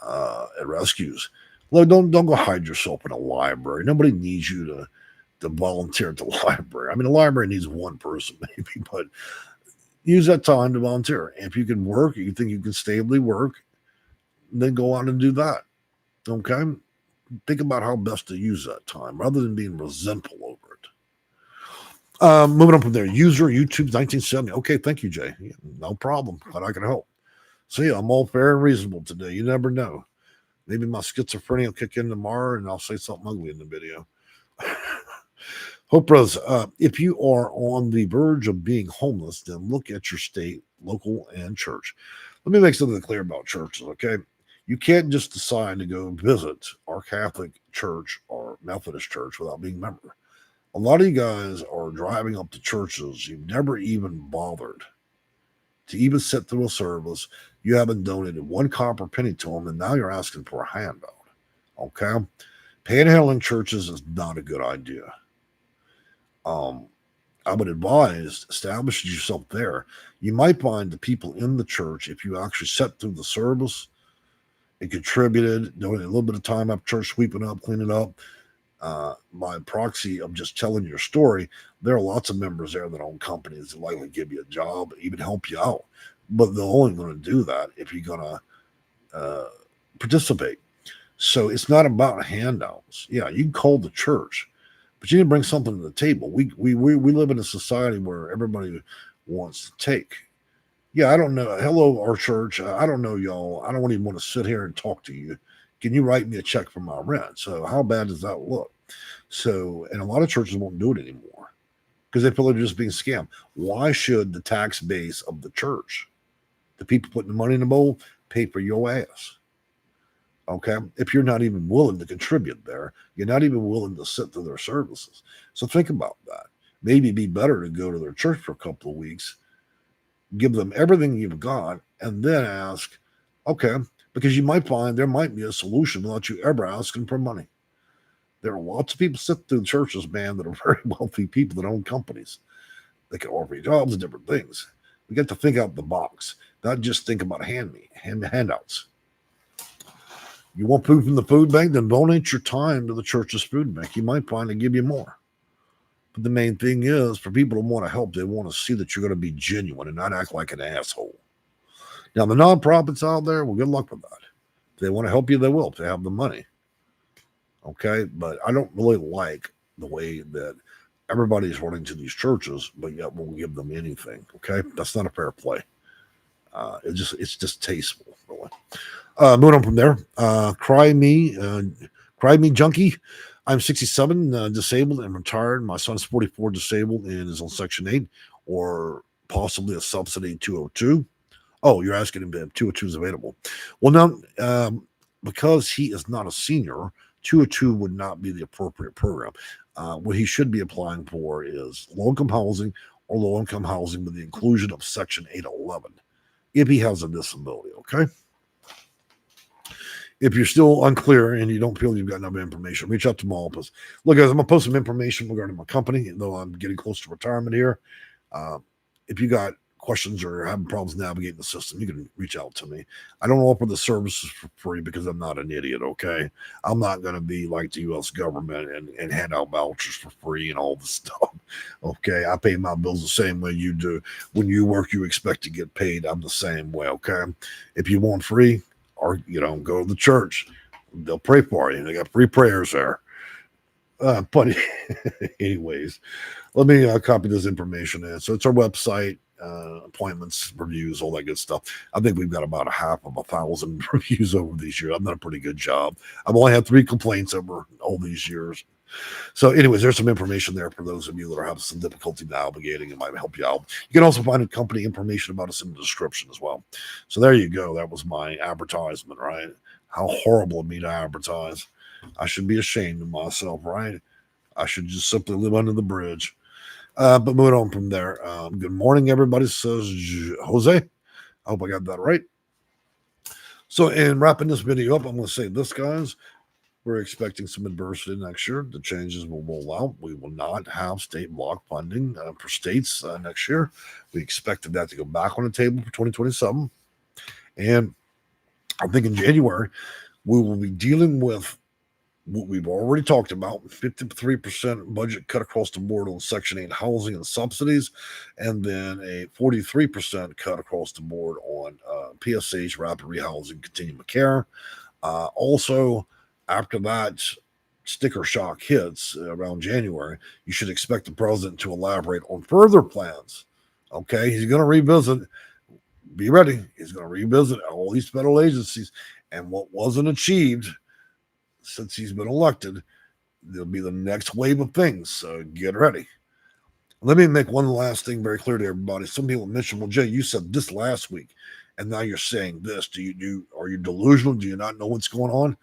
at rescues. Look, don't go hide yourself in a library. Nobody needs you to volunteer at the library. I mean, the library needs one person maybe, but use that time to volunteer. If you can work, you think you can stably work, then go out and do that. Okay? Think about how best to use that time rather than being resentful over it. Moving on from there, user YouTube 1970. Okay, thank you, Jay. Yeah, no problem. Glad I can help. See, I'm all fair and reasonable today. You never know. Maybe my schizophrenia will kick in tomorrow and I'll say something ugly in the video. Hope Bros, if you are on the verge of being homeless, then look at your state, local, and church. Let me make something clear about churches, okay? You can't just decide to go visit our Catholic church or Methodist church without being a member. A lot of you guys are driving up to churches you've never even bothered to even sit through a service. You haven't donated one copper penny to them, and now you're asking for a handout. Okay? Panhandling churches is not a good idea. I would advise establish yourself there. You might find the people in the church, if you actually sat through the service and contributed, donated a little bit of time up church, sweeping up, cleaning up, by proxy of just telling your story, there are lots of members there that own companies that likely give you a job, even help you out. But they're only going to do that if you're going to participate. So it's not about handouts. Yeah, you can call the church, but you need to bring something to the table. We live in a society where everybody wants to take. Yeah, I don't know. Hello, our church. I don't know y'all. I don't even want to sit here and talk to you. Can you write me a check for my rent? So how bad does that look? So, and a lot of churches won't do it anymore because they feel they're just being scammed. Why should the tax base of the church, the people putting the money in the bowl, pay for your ass? Okay, if you're not even willing to contribute there, you're not even willing to sit through their services. So think about that. Maybe it'd be better to go to their church for a couple of weeks, give them everything you've got, and then ask, okay, because you might find there might be a solution without you ever asking for money. There are lots of people sit through churches, man, that are very wealthy people that own companies. They can offer you jobs and different things. We got to think out the box, not just think about handouts. You want food from the food bank? Then donate your time to the church's food bank. You might find they give you more. But the main thing is, for people who want to help, they want to see that you're going to be genuine and not act like an asshole. Now, the nonprofits out there, well, good luck with that. If they want to help you, they will, if they have the money. Okay? But I don't really like the way that everybody's running to these churches, but yet won't give them anything. Okay? That's not a fair play. It's just tasteful, really. Moving on from there, cry me junkie. I'm 67, disabled and retired. My son's 44, disabled and is on Section 8 or possibly a subsidy 202. Oh, you're asking him if 202 is available. Well, now, because he is not a senior, 202 would not be the appropriate program. What he should be applying for is low-income housing or low-income housing with the inclusion of Section 811 if he has a disability, okay? If you're still unclear and you don't feel you've got enough information, reach out to my office. Look, guys, I'm going to post some information regarding my company, though I'm getting close to retirement here. If you got questions or having problems navigating the system, you can reach out to me. I don't offer the services for free because I'm not an idiot, okay? I'm not going to be like the U.S. government and hand out vouchers for free and all this stuff, okay? I pay my bills the same way you do. When you work, you expect to get paid. I'm the same way, okay? If you want free, or, go to the church. They'll pray for you. They got free prayers there. But anyways, let me copy this information in. So it's our website, appointments, reviews, all that good stuff. I think we've got about 1,000 reviews over these years. I've done a pretty good job. I've only had 3 complaints over all these years. So anyways, there's some information there for those of you that are having some difficulty navigating. It might help you out. You can also find company information about us in the description as well. So there you go. That was my advertisement, right? How horrible of me to advertise. I should be ashamed of myself, right? I should just simply live under the bridge. But moving on from there. Good morning, everybody, says Jose. I hope I got that right. So in wrapping this video up, I'm going to say this, guys. We're expecting some adversity next year. The changes will roll out. We will not have state block funding for states next year. We expected that to go back on the table for 2027. And I think in January, we will be dealing with what we've already talked about, 53% budget cut across the board on Section 8 housing and subsidies, and then a 43% cut across the board on PSH, rapid rehousing, continuum of care. Also, after that sticker shock hits around January, you should expect the president to elaborate on further plans. Okay, he's going to revisit. Be ready. He's going to revisit all these federal agencies and what wasn't achieved since he's been elected. There'll be the next wave of things. So get ready. Let me make one last thing very clear to everybody. Some people mentioned, well, Jay, you said this last week, and now you're saying this. Are you delusional? Do you not know what's going on?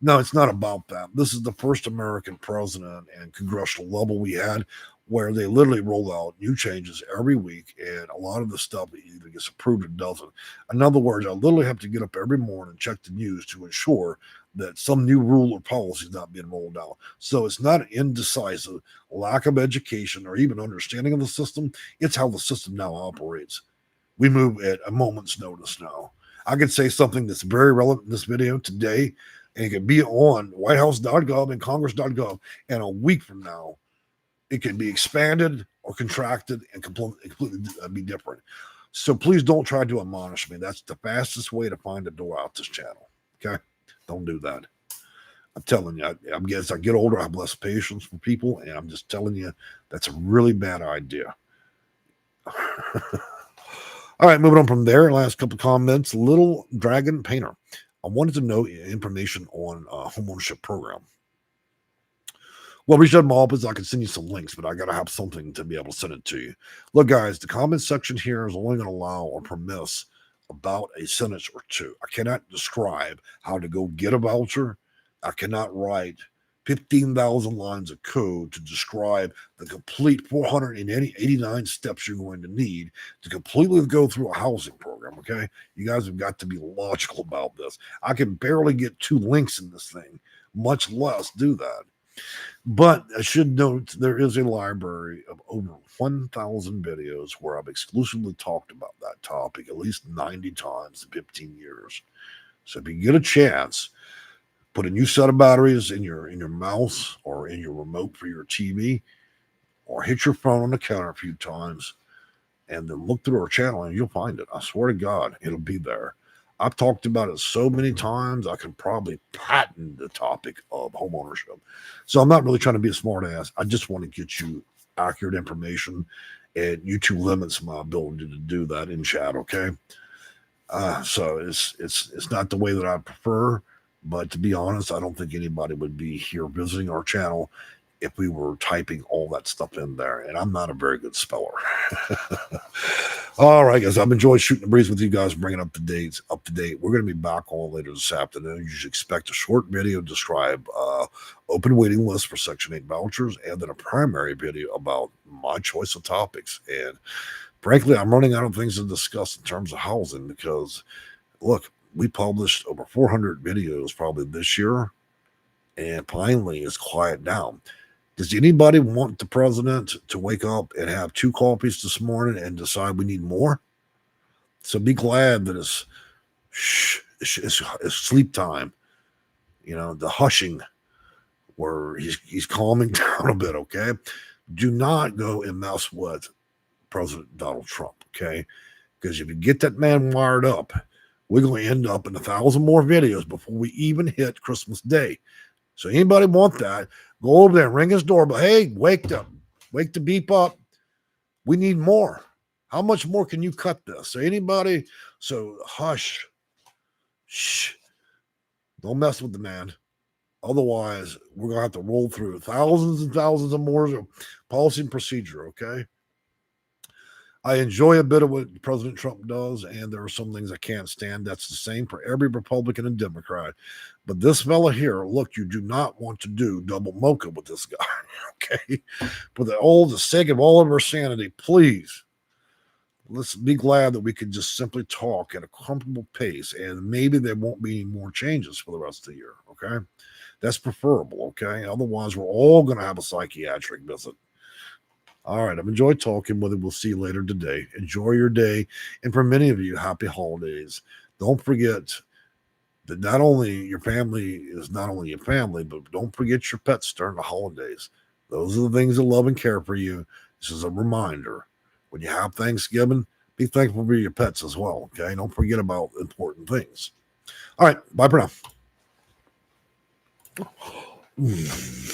No, it's not about that. This is the first American president and congressional level we had where they literally roll out new changes every week, and a lot of the stuff either gets approved or doesn't. In other words, I literally have to get up every morning and check the news to ensure that some new rule or policy is not being rolled out. So it's not indecisive, lack of education, or even understanding of the system. It's how the system now operates. We move at a moment's notice now. I could say something that's very relevant in this video today, and it could be on whitehouse.gov and congress.gov, and a week from now, it can be expanded or contracted and completely be different. So please don't try to admonish me. That's the fastest way to find a door out this channel. Okay? Don't do that. I'm telling you, as I get older, I have less patience for people, and I'm just telling you, that's a really bad idea. All right, moving on from there. Last couple of comments. Little Dragon Painter. I wanted to know information on homeownership program. Well, reach out to my office. I can send you some links, but I got to have something to be able to send it to you. Look, guys, the comment section here is only going to allow or permit about a sentence or two. I cannot describe how to go get a voucher. I cannot write 15,000 lines of code to describe the complete 489 steps you're going to need to completely go through a housing program, okay? You guys have got to be logical about this. I can barely get 2 links in this thing, much less do that. But I should note there is a library of over 1,000 videos where I've exclusively talked about that topic at least 90 times in 15 years. So if you get a chance, put a new set of batteries in your mouse or in your remote for your TV, or hit your phone on the counter a few times, and then look through our channel and you'll find it. I swear to God, it'll be there. I've talked about it so many times, I can probably patent the topic of homeownership. So I'm not really trying to be a smart ass. I just want to get you accurate information, and YouTube limits my ability to do that in chat, okay? So it's not the way that I prefer, but to be honest, I don't think anybody would be here visiting our channel if we were typing all that stuff in there, and I'm not a very good speller. All right, guys, I've enjoyed shooting the breeze with you guys, bringing up to date. We're going to be back on later this afternoon. You should expect a short video to describe open waiting list for Section 8 vouchers, and then a primary video about my choice of topics. And frankly, I'm running out of things to discuss in terms of housing because, look, we published over 400 videos probably this year, and finally it's quiet down. Does anybody want the president to wake up and have 2 coffees this morning and decide we need more? So be glad that it's sleep time. You know, the hushing where he's calming down a bit, okay? Do not go and mess with President Donald Trump, okay? Because if you get that man wired up, we're going to end up in 1,000 more videos before we even hit Christmas Day. So anybody want that, go over there and ring his doorbell. Hey, wake the beep up. We need more. How much more can you cut this? So anybody, so hush. Shh. Don't mess with the man. Otherwise, we're going to have to roll through thousands and thousands of more policy and procedure, okay? I enjoy a bit of what President Trump does, and there are some things I can't stand. That's the same for every Republican and Democrat. But this fella here, look, you do not want to do double mocha with this guy, okay? For the sake of all of our sanity, please, let's be glad that we can just simply talk at a comfortable pace, and maybe there won't be any more changes for the rest of the year, okay? That's preferable, okay? Otherwise, we're all going to have a psychiatric visit. All right, I've enjoyed talking with you. We'll see you later today. Enjoy your day. And for many of you, happy holidays. Don't forget, that not only your family is not only your family, but don't forget your pets during the holidays. Those are the things that love and care for you. This is a reminder. When you have Thanksgiving, be thankful for your pets as well. Okay. Don't forget about important things. All right. Bye for now.